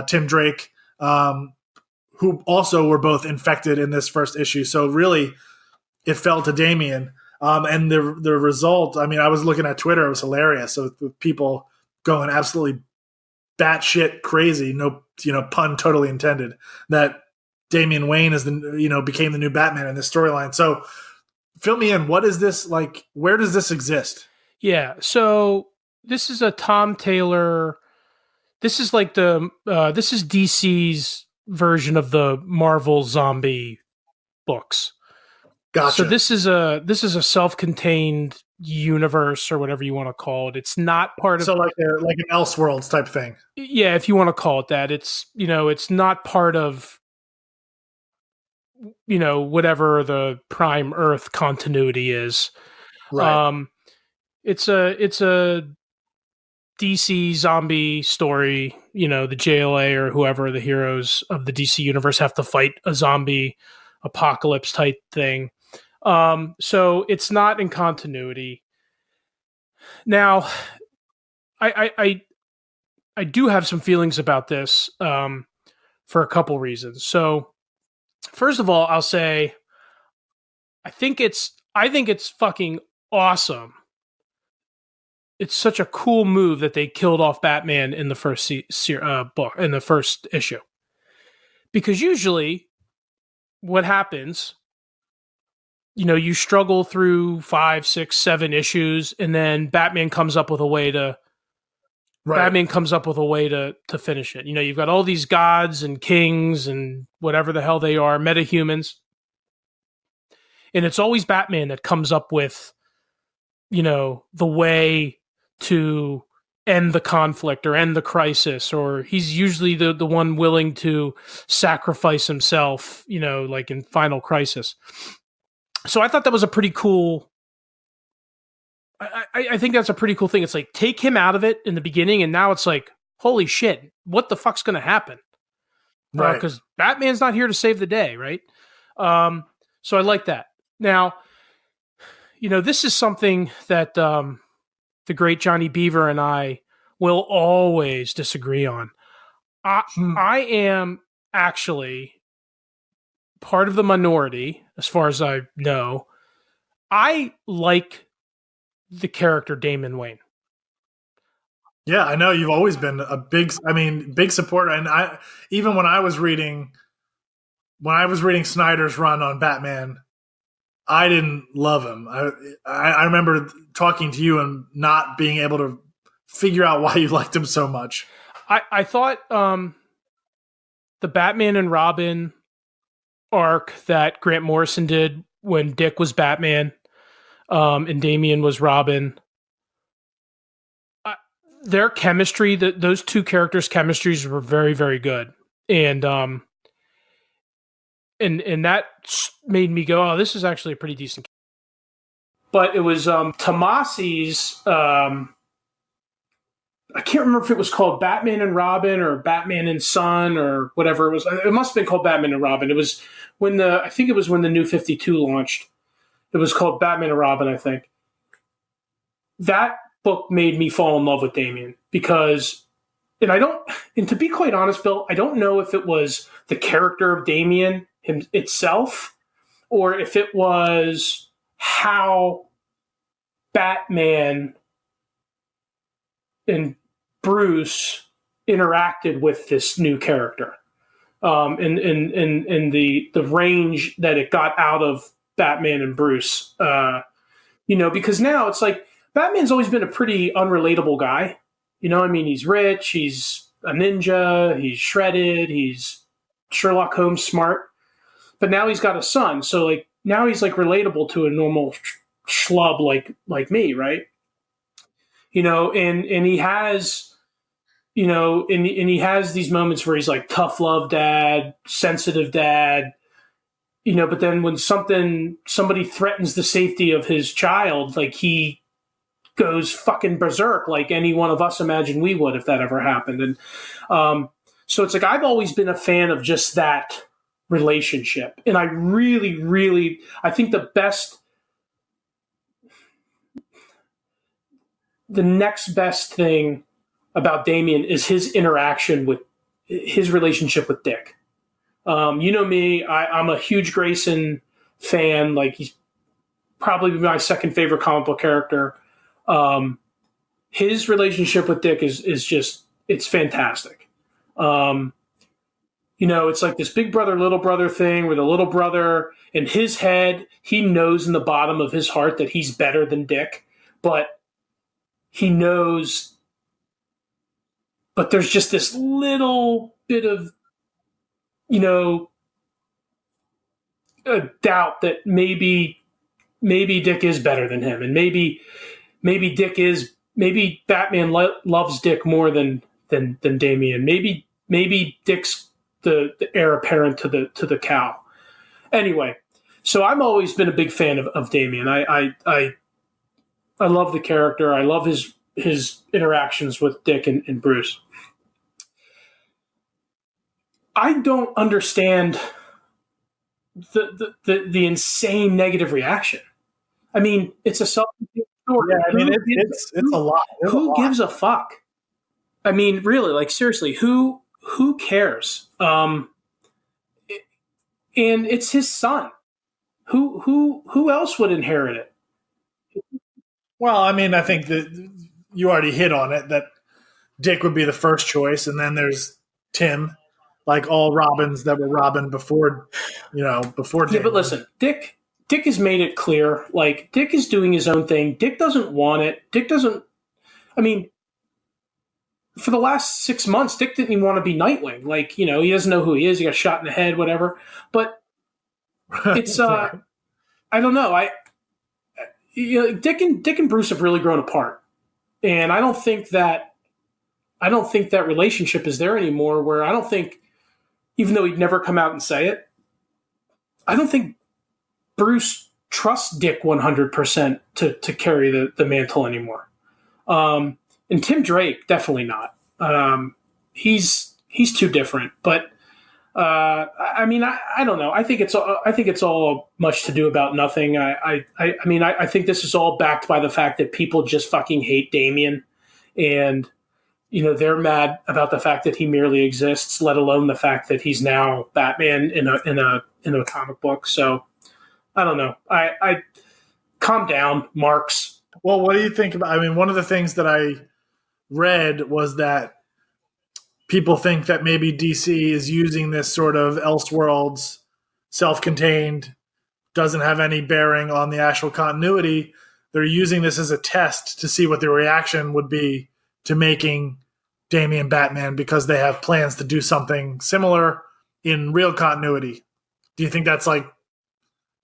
Tim Drake, who also were both infected in this first issue. So really, it fell to Damian. And the result, I mean, I was looking at Twitter, it was hilarious. So with people going absolutely batshit crazy, no, pun totally intended, that Damian Wayne became the new Batman in this storyline. So fill me in. What is this like? Where does this exist? Yeah. So this is a Tom Taylor. This is like this is DC's version of the Marvel zombie books. Gotcha. So this is a self-contained universe or whatever you want to call it. It's not part of like an Elseworlds type thing. Yeah, if you want to call it that. It's it's not part of whatever the Prime Earth continuity is. Right. It's a DC zombie story. The JLA or whoever the heroes of the DC universe have to fight a zombie apocalypse type thing. So it's not in continuity. Now, I do have some feelings about this for a couple reasons. So, first of all, I'll say I think it's fucking awesome. It's such a cool move that they killed off Batman in the first book, in the first issue. Because usually what happens, you struggle through 5, 6, 7 issues, and then Batman comes up with a way to finish it. You've got all these gods and kings and whatever the hell they are, metahumans. And it's always Batman that comes up with, the way to end the conflict or end the crisis, or he's usually the one willing to sacrifice himself, like in Final Crisis. So I thought that was a pretty cool. I think that's a pretty cool thing. It's like, take him out of it in the beginning, and now it's like, holy shit, what the fuck's going to happen? Right. Because Batman's not here to save the day, right? So I like that. Now, this is something that the great Johnny Beaver and I will always disagree on. I am actually part of the minority, as far as I know. I like the character Damon Wayne. Yeah, I know you've always been a big supporter. And even when I was reading Snyder's run on Batman, I didn't love him. I remember talking to you and not being able to figure out why you liked him so much. I thought the Batman and Robin arc that Grant Morrison did when Dick was Batman and Damian was Robin, their chemistry, those two characters' chemistries were very, very good. And that made me go, oh, this is actually a pretty decent. But it was Tomasi's, I can't remember if it was called Batman and Robin or Batman and Son or whatever it was. It must have been called Batman and Robin. It was when the New 52 launched. It was called Batman and Robin, I think. That book made me fall in love with Damian because, and to be quite honest, Bill, I don't know if it was the character of Damian itself, or if it was how Batman and Bruce interacted with this new character, in the range that it got out of Batman and Bruce, because now it's like Batman's always been a pretty unrelatable guy. He's rich, he's a ninja, he's shredded, he's Sherlock Holmes smart. But now he's got a son, so now he's relatable to a normal schlub like me, right? And he has, and he has these moments where he's like tough love dad, sensitive dad, but then when somebody threatens the safety of his child, he goes fucking berserk like any one of us imagine we would if that ever happened. And so it's I've always been a fan of just that relationship. And I really, really, I think the next best thing about Damian is his interaction with his relationship with Dick. Me, I'm a huge Grayson fan. He's probably my second favorite comic book character. His relationship with Dick is just, it's fantastic. It's like this big brother, little brother thing where the little brother in his head, he knows in the bottom of his heart that he's better than Dick, but he knows, but there's just this little bit of, a doubt that maybe Dick is better than him, and maybe Batman loves Dick more than Damian. Maybe Dick's the heir apparent to the cow. Anyway, so I've always been a big fan of Damian. I love the character. I love his interactions with Dick and Bruce. I don't understand the insane negative reaction. I mean, it's a self-contained story. Yeah, I mean, it's a lot. Who gives a fuck? I mean, really, like seriously, who cares? And it's his son. Who else would inherit it? Well, I mean, I think that you already hit on it, that Dick would be the first choice, and then there's Tim, like all Robins that were Robin before Damian. Yeah, but listen, Dick has made it clear, like, Dick is doing his own thing. Dick doesn't want it. I mean, for the last 6 months, Dick didn't even want to be Nightwing. Like, he doesn't know who he is. He got shot in the head, whatever. But it's, I don't know. Dick and Bruce have really grown apart. And I don't think that relationship is there anymore, where I don't think, even though he'd never come out and say it, I don't think Bruce trusts Dick 100% to carry the mantle anymore. And Tim Drake, definitely not. He's too different. But I mean, I don't know. I think it's all much to do about nothing. I mean, I think this is all backed by the fact that people just fucking hate Damian, and they're mad about the fact that he merely exists, let alone the fact that he's now Batman in a comic book. So I don't know. I calm down, Marks. Well, what do you think about? I mean, one of the things that I read was that people think that maybe DC is using this sort of Elseworlds, self-contained, doesn't have any bearing on the actual continuity. They're using this as a test to see what the reaction would be to making Damian Batman, because they have plans to do something similar in real continuity. Do you think that's like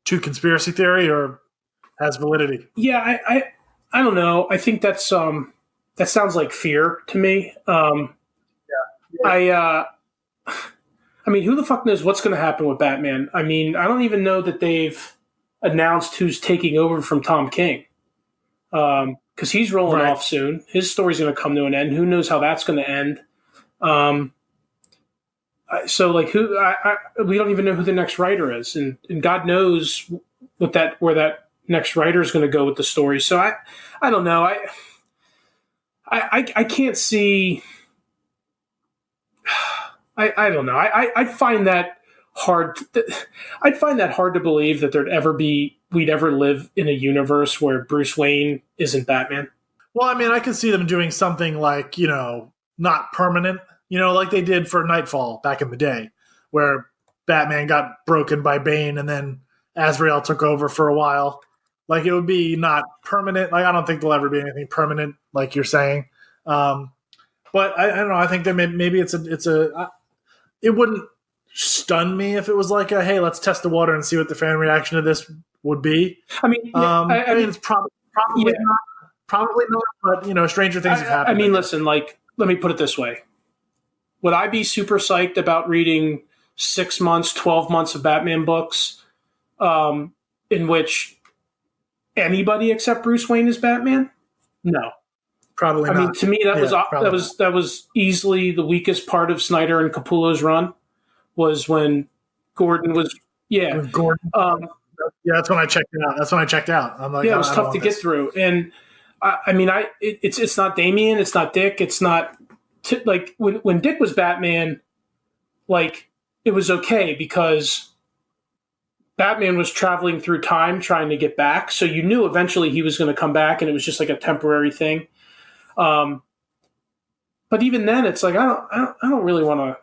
too conspiracy theory or has validity? Yeah, I don't know. I think that's that sounds like fear to me. I mean, who the fuck knows what's going to happen with Batman? I mean, I don't even know that they've announced who's taking over from Tom King, because he's rolling off soon. His story's going to come to an end. Who knows how that's going to end? So, like, we don't even know who the next writer is, and God knows where that next writer is going to go with the story. So I don't know. I can't see. I don't know. I find that hard. I'd find that hard to believe that we'd ever live in a universe where Bruce Wayne isn't Batman. Well, I mean, I can see them doing something like, not permanent, like they did for Nightfall back in the day, where Batman got broken by Bane and then Azrael took over for a while. Like, it would be not permanent. Like, I don't think there'll ever be anything permanent, like you're saying. But I don't know. I think that maybe it wouldn't stun me if it was like hey, let's test the water and see what the fan reaction to this would be. I mean, I mean, it's probably not. But stranger things have happened. I mean, listen. Like, let me put it this way: would I be super psyched about reading 6 months, 12 months of Batman books, in which anybody except Bruce Wayne is Batman? No. Probably not. I mean, to me, that was easily the weakest part of Snyder and Capullo's run, was when Gordon was Gordon. That's when I checked out. I'm like, it was tough to get through. And I mean, it's not Damian, it's not Dick, it's not like when Dick was Batman, like, it was okay because Batman was traveling through time trying to get back, so you knew eventually he was going to come back, and it was just like a temporary thing. But even then, it's like I don't really want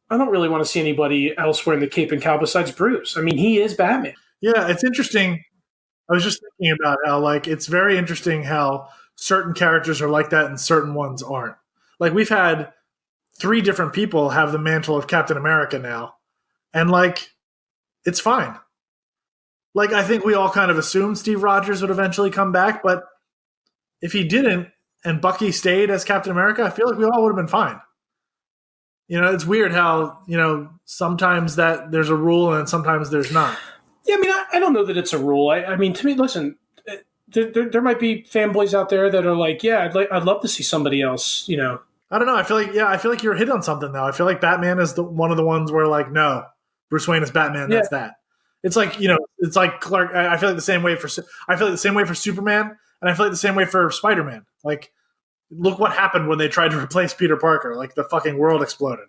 to see anybody else wearing the cape and cowl besides Bruce. I mean, he is Batman. Yeah, it's interesting. I was just thinking about how, like, it's very interesting how certain characters are like that and certain ones aren't. Like, we've had 3 different people have the mantle of Captain America now, and like, it's fine. like, I think we all kind of assumed Steve Rogers would eventually come back, but if he didn't and Bucky stayed as Captain America, I feel like we all would have been fine. It's weird how, sometimes that there's a rule and sometimes there's not. Yeah, I mean, I don't know that it's a rule. I mean, to me, listen, there might be fanboys out there that are like, yeah, I'd love to see somebody else, I don't know. I feel like you're hit on something though. I feel like Batman is one of the ones where like, no, Bruce Wayne is Batman. That's that. It's like, it's like Clark. I feel like the same way for Superman, and I feel like the same way for Spider-Man. Like, look what happened when they tried to replace Peter Parker. Like, the fucking world exploded.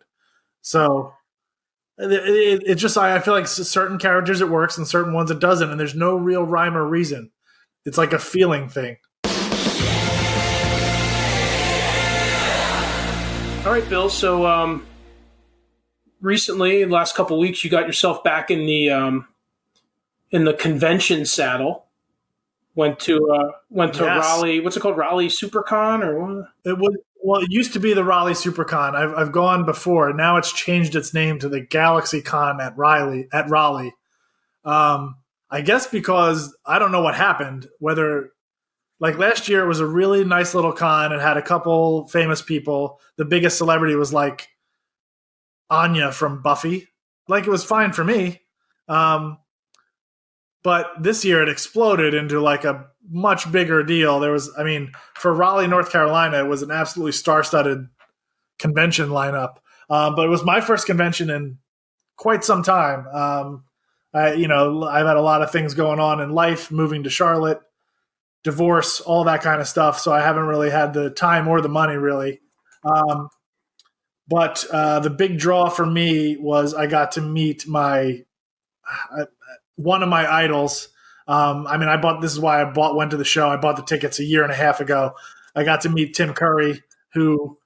So it just, I feel like certain characters it works and certain ones it doesn't, and there's no real rhyme or reason. It's like a feeling thing. All right, Bill. So recently, in the last couple of weeks, you got yourself back in the convention saddle. Went to yes. Raleigh. What's it called? Raleigh SuperCon or what? It used to be the Raleigh SuperCon. I've gone before. Now it's changed its name to the GalaxyCon at Raleigh. I guess because I don't know what happened. Whether, like, last year it was a really nice little con. It had a couple famous people. The biggest celebrity was like Anya from Buffy. Like, it was fine for me. But this year it exploded into like a much bigger deal. There was, I mean, for Raleigh, North Carolina, it was an absolutely star-studded convention lineup. But it was my first convention in quite some time. I've had a lot of things going on in life, moving to Charlotte, divorce, all that kind of stuff. So I haven't really had the time or the money really. But the big draw for me was I got to meet one of my idols. This is why went to the show. I bought the tickets a year and a half ago. I got to meet Tim Curry, who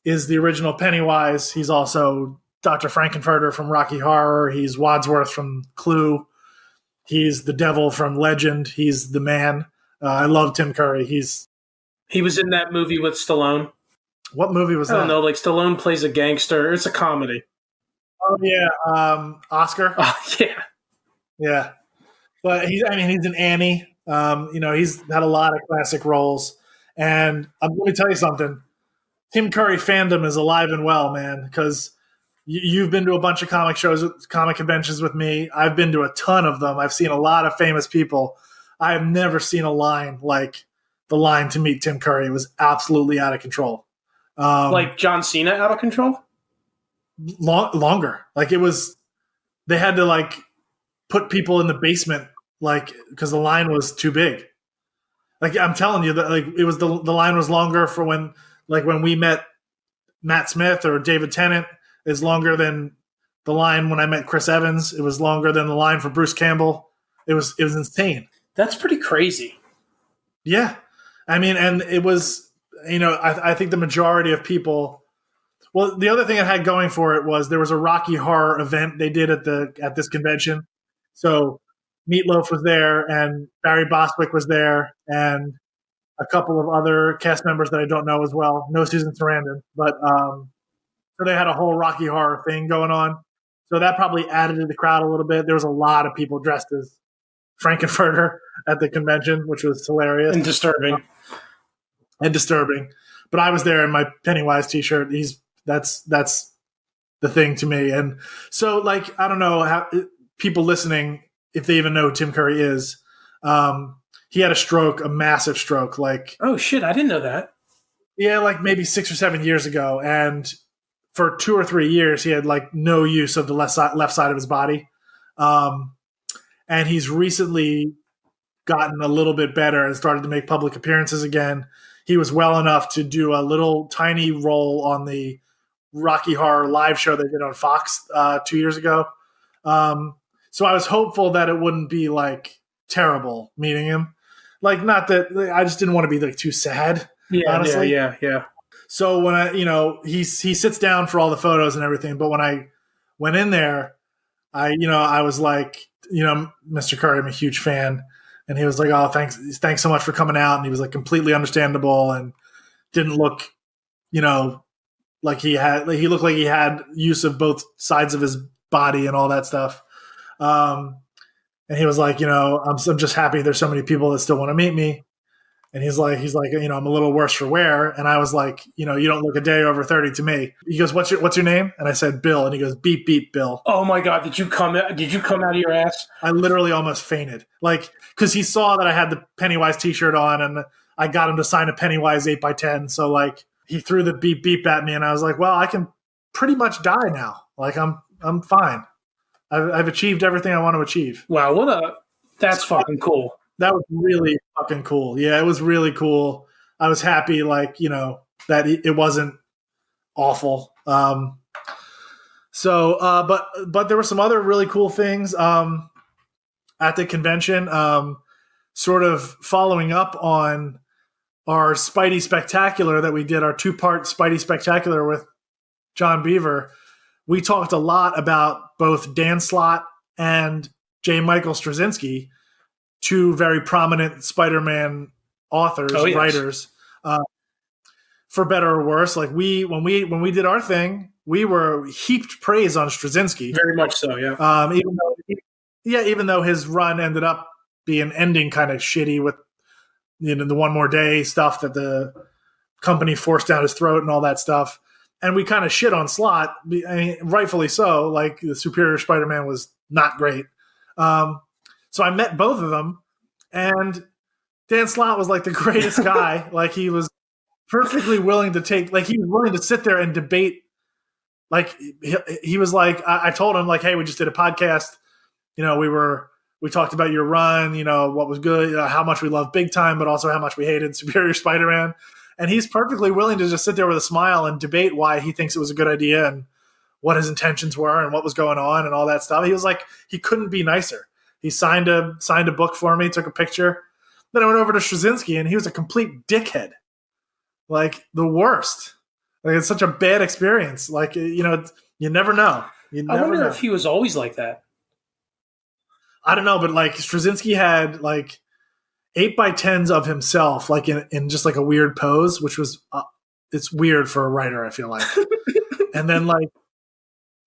is the original Pennywise. He's also Dr. Frankenfurter from Rocky Horror. He's Wadsworth from Clue. He's the devil from Legend. He's the man. I love Tim Curry. He was in that movie with Stallone. What movie was that? I don't know. Like, Stallone plays a gangster. It's a comedy. Oh yeah, Oscar. Oh yeah. Yeah, but he's an Annie. He's had a lot of classic roles, and let me tell you something. Tim Curry fandom is alive and well, man. Because you've been to a bunch of comic shows, comic conventions with me. I've been to a ton of them. I've seen a lot of famous people. I have never seen a line like the line to meet Tim Curry. It was absolutely out of control. Like John Cena out of control? Longer. Like, it was. They had to like put people in the basement, like, because the line was too big. Like, I'm telling you that, like, it was the line was longer for when we met Matt Smith or David Tennant is longer than the line when I met Chris Evans. It was longer than the line for Bruce Campbell. It was insane. That's pretty crazy. Yeah. I mean, and it was, I think the majority of people. Well, the other thing it had going for it was there was a Rocky Horror event they did at this convention. So Meatloaf was there, and Barry Bostwick was there, and a couple of other cast members that I don't know as well. No Susan Sarandon, but so they had a whole Rocky Horror thing going on. So that probably added to the crowd a little bit. There was a lot of people dressed as Frankenfurter at the convention, which was hilarious and disturbing. But I was there in my Pennywise t-shirt. That's the thing to me. And so, like, I don't know how people listening, if they even know who Tim Curry is. He had a stroke, a massive stroke. Like, oh shit, I didn't know that. Yeah, like maybe 6 or 7 years ago, and for 2 or 3 years, he had like no use of the left side of his body. And he's recently gotten a little bit better and started to make public appearances again. He was well enough to do a little tiny role on the Rocky Horror live show they did on Fox 2 years ago. So I was hopeful that it wouldn't be like terrible meeting him. Like, not that I just didn't want to be like too sad. Yeah, honestly. Yeah. So when he sits down for all the photos and everything, but when I went in there, I was like, Mr. Curry, I'm a huge fan. And he was like, oh, thanks so much for coming out. And he was like completely understandable and didn't look, like he looked like he had use of both sides of his body and all that stuff. And And he was like, I'm just happy there's so many people that still want to meet me. And he's like, I'm a little worse for wear. And I was like, you don't look a day over 30 to me. He goes, what's your name? And I said, Bill. And he goes, beep, beep, Bill. Oh my God. Did you come out of your ass? I literally almost fainted. Cause he saw that I had the Pennywise t-shirt on and I got him to sign a Pennywise 8x10. So he threw the beep, beep at me. And I was like, well, I can pretty much die now. I'm fine. I've achieved everything I want to achieve. Wow. That's fucking cool. That was really fucking cool. Yeah, it was really cool. I was happy, that it wasn't awful. But there were some other really cool things at the convention. Sort of following up on our Spidey Spectacular that we did, our 2-part Spidey Spectacular with John Beaver. We talked a lot about both Dan Slott and J. Michael Straczynski, 2 very prominent Spider-Man authors, writers, for better or worse. When we did our thing, we were heaped praise on Straczynski. Very much so, yeah. Even though his run ended up being ending kind of shitty with the One More Day stuff that the company forced down his throat and all that stuff. And we kind of shit on Slott, rightfully so. The Superior Spider-Man was not great. So I met both of them, and Dan Slott was the greatest guy. He was perfectly willing to he was willing to sit there and debate. He was I told him hey, we just did a podcast. We talked about your run, what was good, how much we love Big Time, but also how much we hated Superior Spider-Man. And he's perfectly willing to just sit there with a smile and debate why he thinks it was a good idea and what his intentions were and what was going on and all that stuff. He was he couldn't be nicer. He signed a book for me, took a picture. Then I went over to Straczynski, and he was a complete dickhead. The worst. It's such a bad experience. You never know. I wonder if he was always like that. I don't know, but Straczynski had 8x10s of himself, in just a weird pose, which was it's weird for a writer, I feel like. And then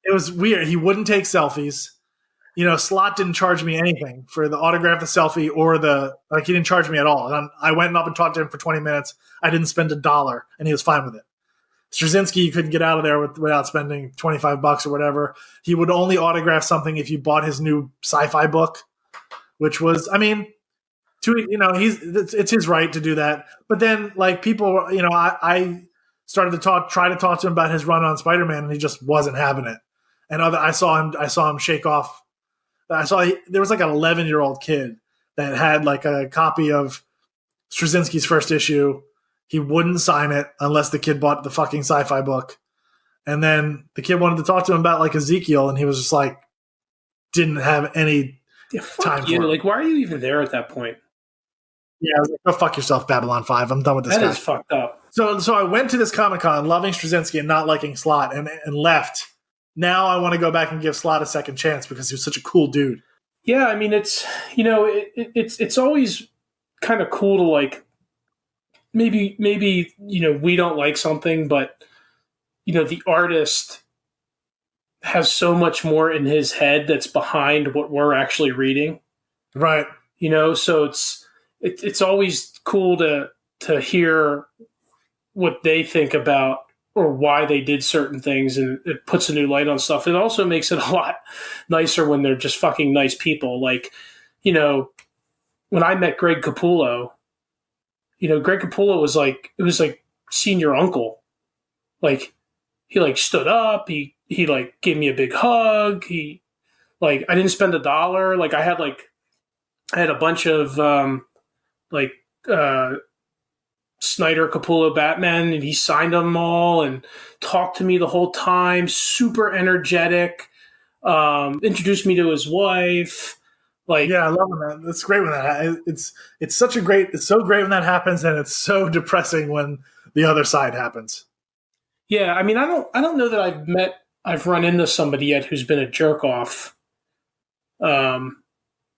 it was weird. He wouldn't take selfies. Slott didn't charge me anything for the autograph, the selfie, or he didn't charge me at all. And I went up and talked to him for 20 minutes. I didn't spend $1, and he was fine with it. Straczynski, you couldn't get out of there without spending $25 or whatever. He would only autograph something if you bought his new sci-fi book, which was, it's his right to do that. But then, people, I started to try to talk to him about his run on Spider-Man, and he just wasn't having it. And I saw him shake off. There was an 11-year-old kid that had a copy of Straczynski's first issue. He wouldn't sign it unless the kid bought the fucking sci-fi book. And then the kid wanted to talk to him about Ezekiel, and he was just didn't have any time for it. Why are you even there at that point? Yeah, I was go fuck yourself, Babylon 5. I'm done with this guy. That is fucked up. So I went to this Comic-Con loving Straczynski and not liking Slott and left. Now I want to go back and give Slott a second chance because he was such a cool dude. Yeah, it's it's always kind of cool to maybe we don't like something, but the artist has so much more in his head that's behind what we're actually reading. Right. So it's always cool to hear what they think about or why they did certain things, and it puts a new light on stuff. It also makes it a lot nicer when they're just fucking nice people. When I met Greg Capullo, Greg Capullo was it was senior uncle. He stood up, he gave me a big hug. I didn't spend $1. I had a bunch of Snyder Capullo Batman, and he signed them all and talked to me the whole time. Super energetic. Introduced me to his wife. Yeah, I love that. It's great when that it's so great when that happens, and it's so depressing when the other side happens. Yeah, I don't know that I've run into somebody yet who's been a jerk off. I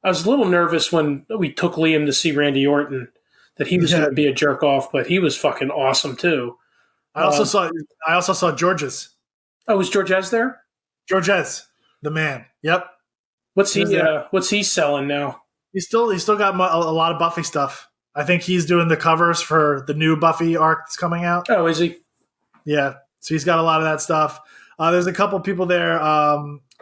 was a little nervous when we took Liam to see Randy Orton that he was going to be a jerk off, but he was fucking awesome too. I also saw Georges. Oh, was Georges there? Georges, the man. Yep. What's he selling now? He's still got a lot of Buffy stuff. I think he's doing the covers for the new Buffy arc that's coming out. Oh, is he? Yeah, so he's got a lot of that stuff. There's a couple people there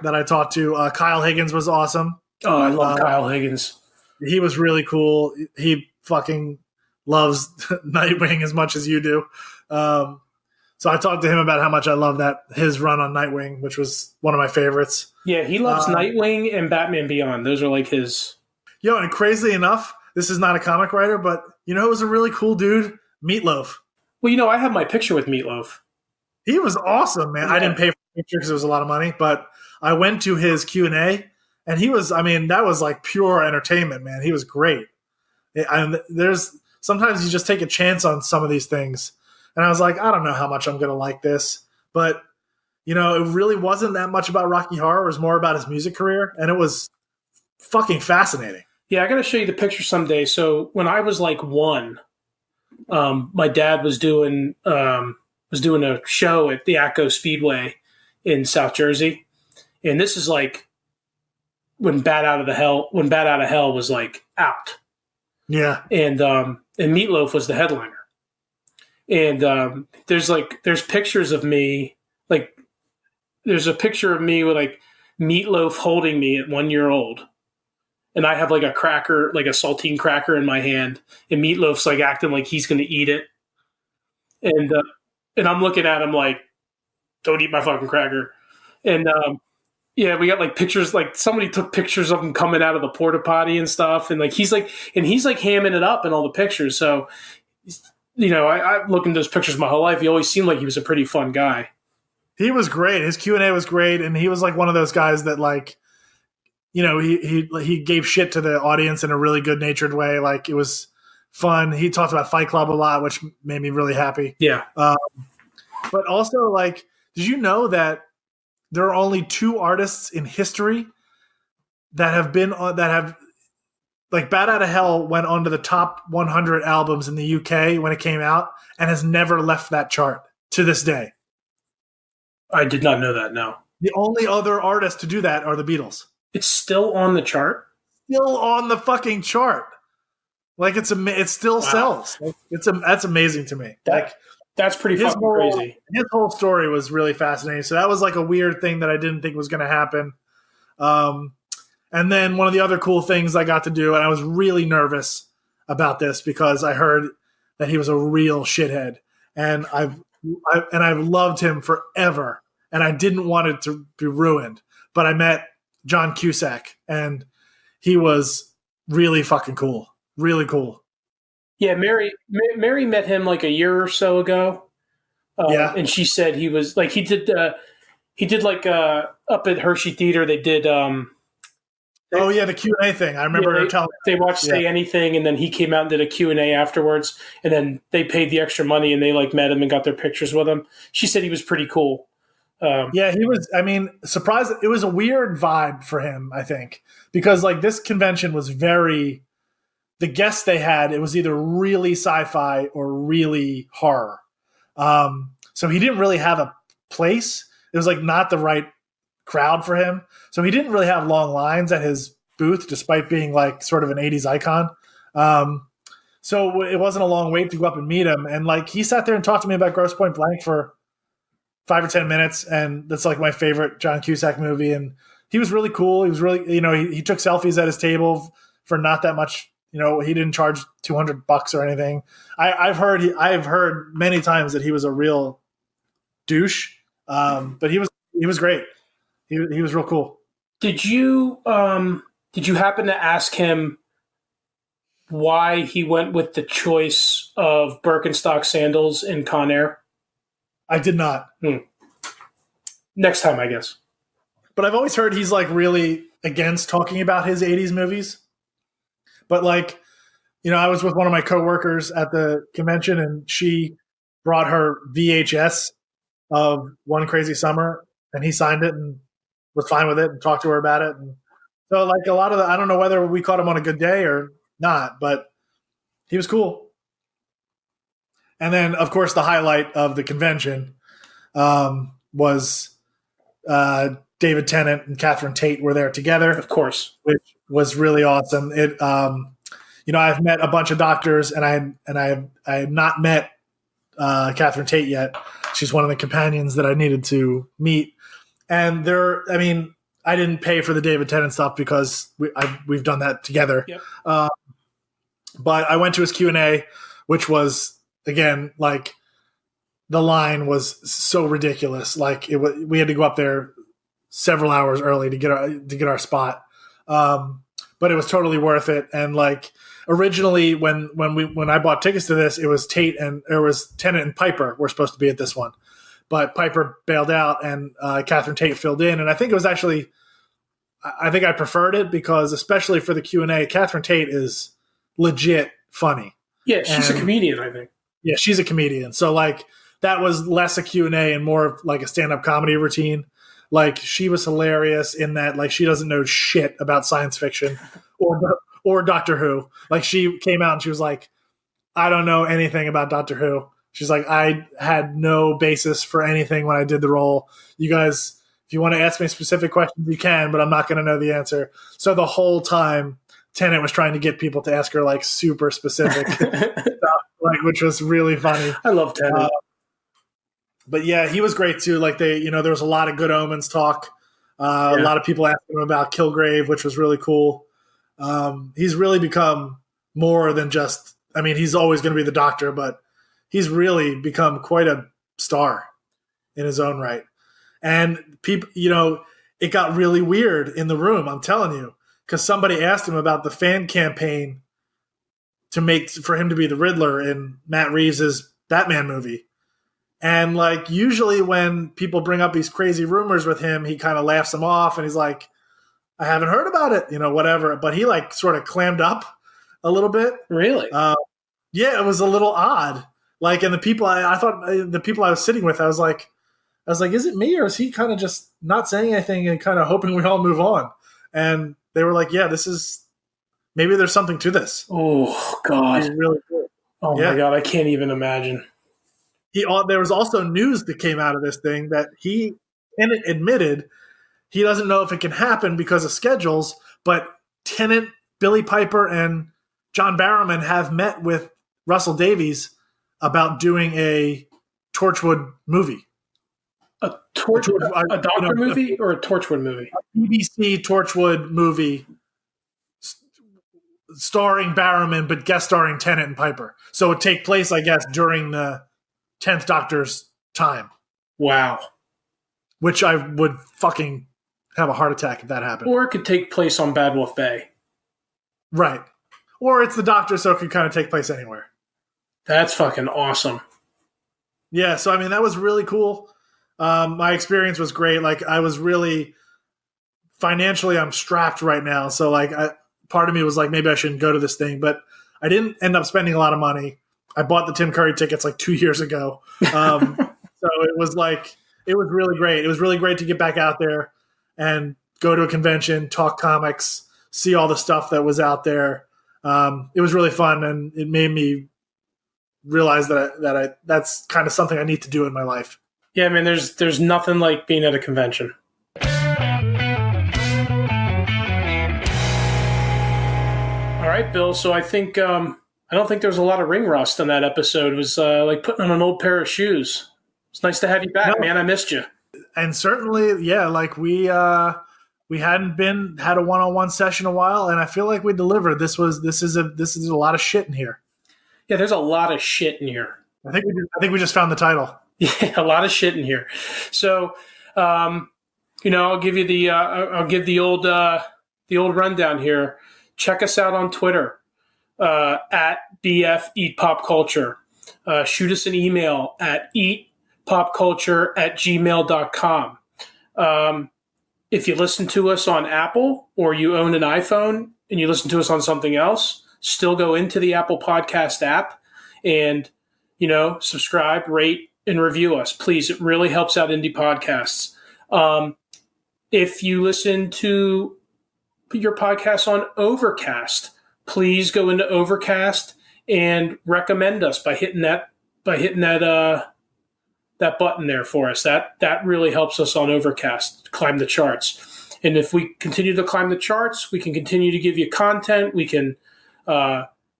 that I talked to. Kyle Higgins was awesome. Oh, I love Kyle Higgins. He was really cool. He fucking loves Nightwing as much as you do. So I talked to him about how much I love his run on Nightwing, which was one of my favorites. Yeah, he loves Nightwing and Batman Beyond. Those are like his. Yo, and crazily enough, this is not a comic writer, but you know who was a really cool dude? Meatloaf. Well, I have my picture with Meatloaf. He was awesome, man. Yeah. I didn't pay for the picture because it was a lot of money, but I went to his Q&A, and he was, that was like pure entertainment, man. He was great. And sometimes you just take a chance on some of these things. And I was like, I don't know how much I'm going to like this. But, it really wasn't that much about Rocky Horror. It was more about his music career, and it was fucking fascinating. Yeah, I got to show you the picture someday. So when I was like 1, my dad was doing a show at the Atco Speedway in South Jersey, and this is like when Bat Out of Hell was like out. Yeah, and Meatloaf was the headliner, and there's pictures of me, like there's a picture of me with like Meatloaf holding me at 1 year old. And I have like a cracker, like a saltine cracker in my hand, and Meatloaf's like acting like he's going to eat it. And I'm looking at him like, don't eat my fucking cracker. And we got like pictures, like somebody took pictures of him coming out of the porta potty and stuff. And like, he's like hamming it up in all the pictures. So, I looked into those pictures my whole life. He always seemed like he was a pretty fun guy. He was great. His Q&A was great. And he was like one of those guys that like, he gave shit to the audience in a really good natured way. Like it was fun. He talked about Fight Club a lot, which made me really happy. Yeah. But also, like, did you know that there are only 2 artists in history that have like Bat Out of Hell went onto the top 100 albums in the UK when it came out and has never left that chart to this day. I did not know that. No. The only other artists to do that are the Beatles. It's still on the chart? Still on the fucking chart. Like it still sells. Like, that's amazing to me. That's pretty fucking crazy. His whole story was really fascinating. So that was like a weird thing that I didn't think was going to happen. And then one of the other cool things I got to do, and I was really nervous about this because I heard that he was a real shithead, and I've loved him forever, and I didn't want it to be ruined. But I met John Cusack, and he was really fucking cool. Really cool. Yeah, Mary met him like a year or so ago. And she said he was like he did like up at Hershey Theater they did the Q&A thing. I remember her telling they watched Say Anything, and then he came out and did a Q&A afterwards, and then they paid the extra money and they like met him and got their pictures with him. She said he was pretty cool. He was, surprised. It was a weird vibe for him, I think, because like this convention was the guests they had, it was either really sci-fi or really horror. So he didn't really have a place. It was like not the right crowd for him. So he didn't really have long lines at his booth, despite being like sort of an 80s icon. So it wasn't a long wait to go up and meet him. And like, he sat there and talked to me about Grosse Pointe Blank for 5 or 10 minutes, and that's like my favorite John Cusack movie. And he was really cool. He was really, he took selfies at his table for not that much. He didn't charge $200 or anything. I've heard many times that he was a real douche, but he was great. He was real cool. Did you happen to ask him why he went with the choice of Birkenstock sandals in Con Air? I did not. Next time, I guess. But I've always heard he's like really against talking about his 80s movies. But like, I was with one of my coworkers at the convention, and she brought her VHS of One Crazy Summer, and he signed it and was fine with it and talked to her about it. And so like a lot of I don't know whether we caught him on a good day or not, but he was cool. And then, of course, the highlight of the convention was David Tennant and Catherine Tate were there together, Of course. which was really awesome. It, I've met a bunch of doctors, and I have not met Catherine Tate yet. She's one of the companions that I needed to meet, and I didn't pay for the David Tennant stuff because we've done that together. Yep. But I went to his Q&A, which was, again, like, the line was so ridiculous. Like, we had to go up there several hours early to get our spot. But it was totally worth it. And like, originally when I bought tickets to this, it was Tennant and Piper were supposed to be at this one, but Piper bailed out and Catherine Tate filled in. And I think it was actually, I think I preferred it because, especially for the Q&A, Catherine Tate is legit funny. Yeah, she's a comedian, I think. Yeah, she's a comedian. So like, that was less a Q&A and more of like a stand-up comedy routine. Like, she was hilarious in that, like, she doesn't know shit about science fiction or Doctor Who. Like, she came out and she was like, I don't know anything about Doctor Who. She's like, I had no basis for anything when I did the role. You guys, if you want to ask me specific questions, you can, but I'm not going to know the answer. So the whole time, Tennant was trying to get people to ask her, like, super specific stuff, like, which was really funny. I love Tennant. But yeah, he was great too. Like, there was a lot of Good Omens talk. A lot of people asking him about Kilgrave, which was really cool. He's really become more than just, he's always going to be the Doctor, but he's really become quite a star in his own right. And people, it got really weird in the room, I'm telling you, because somebody asked him about the fan campaign for him to be the Riddler in Matt Reeves' Batman movie. And like, usually when people bring up these crazy rumors with him, he kind of laughs them off and he's like, I haven't heard about it, whatever. But he like sort of clammed up a little bit. Really? Yeah, it was a little odd. Like, and the people I thought the people I was sitting with, I was like, is it me or is he kind of just not saying anything and kind of hoping we all move on? And they were like, yeah, maybe there's something to this. Oh God. Really cool. Oh my God. I can't even imagine. There was also news that came out of this thing that he admitted he doesn't know if it can happen because of schedules, but Tennant, Billy Piper, and John Barrowman have met with Russell Davies about doing a Torchwood movie. A Doctor movie or a Torchwood movie? A BBC Torchwood movie starring Barrowman, but guest starring Tennant and Piper. So it would take place, I guess, during the 10th Doctor's time. Wow. Which I would fucking have a heart attack if that happened. Or it could take place on Bad Wolf Bay. Right. Or it's the Doctor, so it could kind of take place anywhere. That's fucking awesome. Yeah, so that was really cool. My experience was great. Like, I was really financially, I'm strapped right now. So like, part of me was like, maybe I shouldn't go to this thing, but I didn't end up spending a lot of money. I bought the Tim Curry tickets like 2 years ago. So it was really great. It was really great to get back out there and go to a convention, talk comics, see all the stuff that was out there. It was really fun, and it made me realize that's kind of something I need to do in my life. Yeah, there's nothing like being at a convention. All right, Bill. So I think I don't think there was a lot of ring rust on that episode. It was like putting on an old pair of shoes. It's nice to have you back, man. I missed you. And certainly, yeah, like we hadn't had a one-on-one session in a while, and I feel like we delivered. This is a lot of shit in here. Yeah, there's a lot of shit in here. I think we just found the title. Yeah, a lot of shit in here. So, I'll give you the old rundown here. Check us out on Twitter at BF Eat Pop Culture. Shoot us an email at eatpopculture@gmail.com. If you listen to us on Apple or you own an iPhone and you listen to us on something else, still go into the Apple Podcast app and, subscribe, rate, and review us. Please, it really helps out indie podcasts. If you listen to your podcast on Overcast, please go into Overcast and recommend us by hitting that button there for us. That really helps us on Overcast climb the charts. And if we continue to climb the charts, we can continue to give you content. We can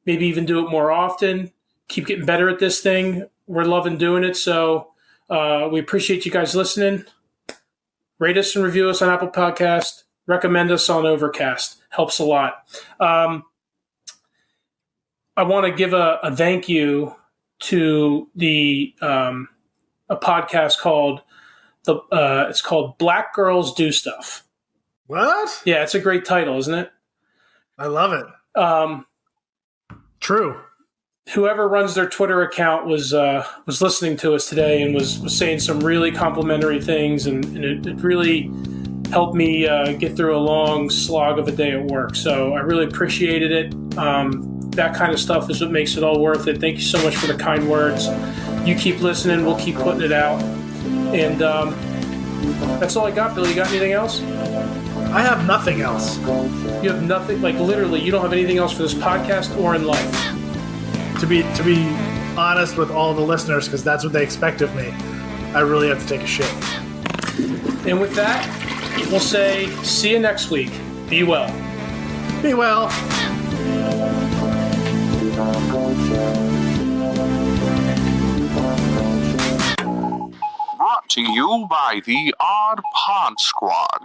maybe even do it more often, keep getting better at this thing. We're loving doing it. So we appreciate you guys listening. Rate us and review us on Apple Podcast. Recommend us on Overcast. Helps a lot. I want to give a thank you to the a podcast called it's called Black Girls Do Stuff. What? Yeah, it's a great title, isn't it? I love it. True. Whoever runs their Twitter account was listening to us today and was saying some really complimentary things, and it really helped me get through a long slog of a day at work. So I really appreciated it. That kind of stuff is what makes it all worth it. Thank you so much for the kind words. You keep listening. We'll keep putting it out. And that's all I got, Bill. You got anything else? I have nothing else. You have nothing? Like, literally, you don't have anything else for this podcast or in life? To be honest with all the listeners, because that's what they expect of me, I really have to take a shit. And with that, we'll say, see you next week. Be well. Be well. Brought to you by the Odd Pod Squad.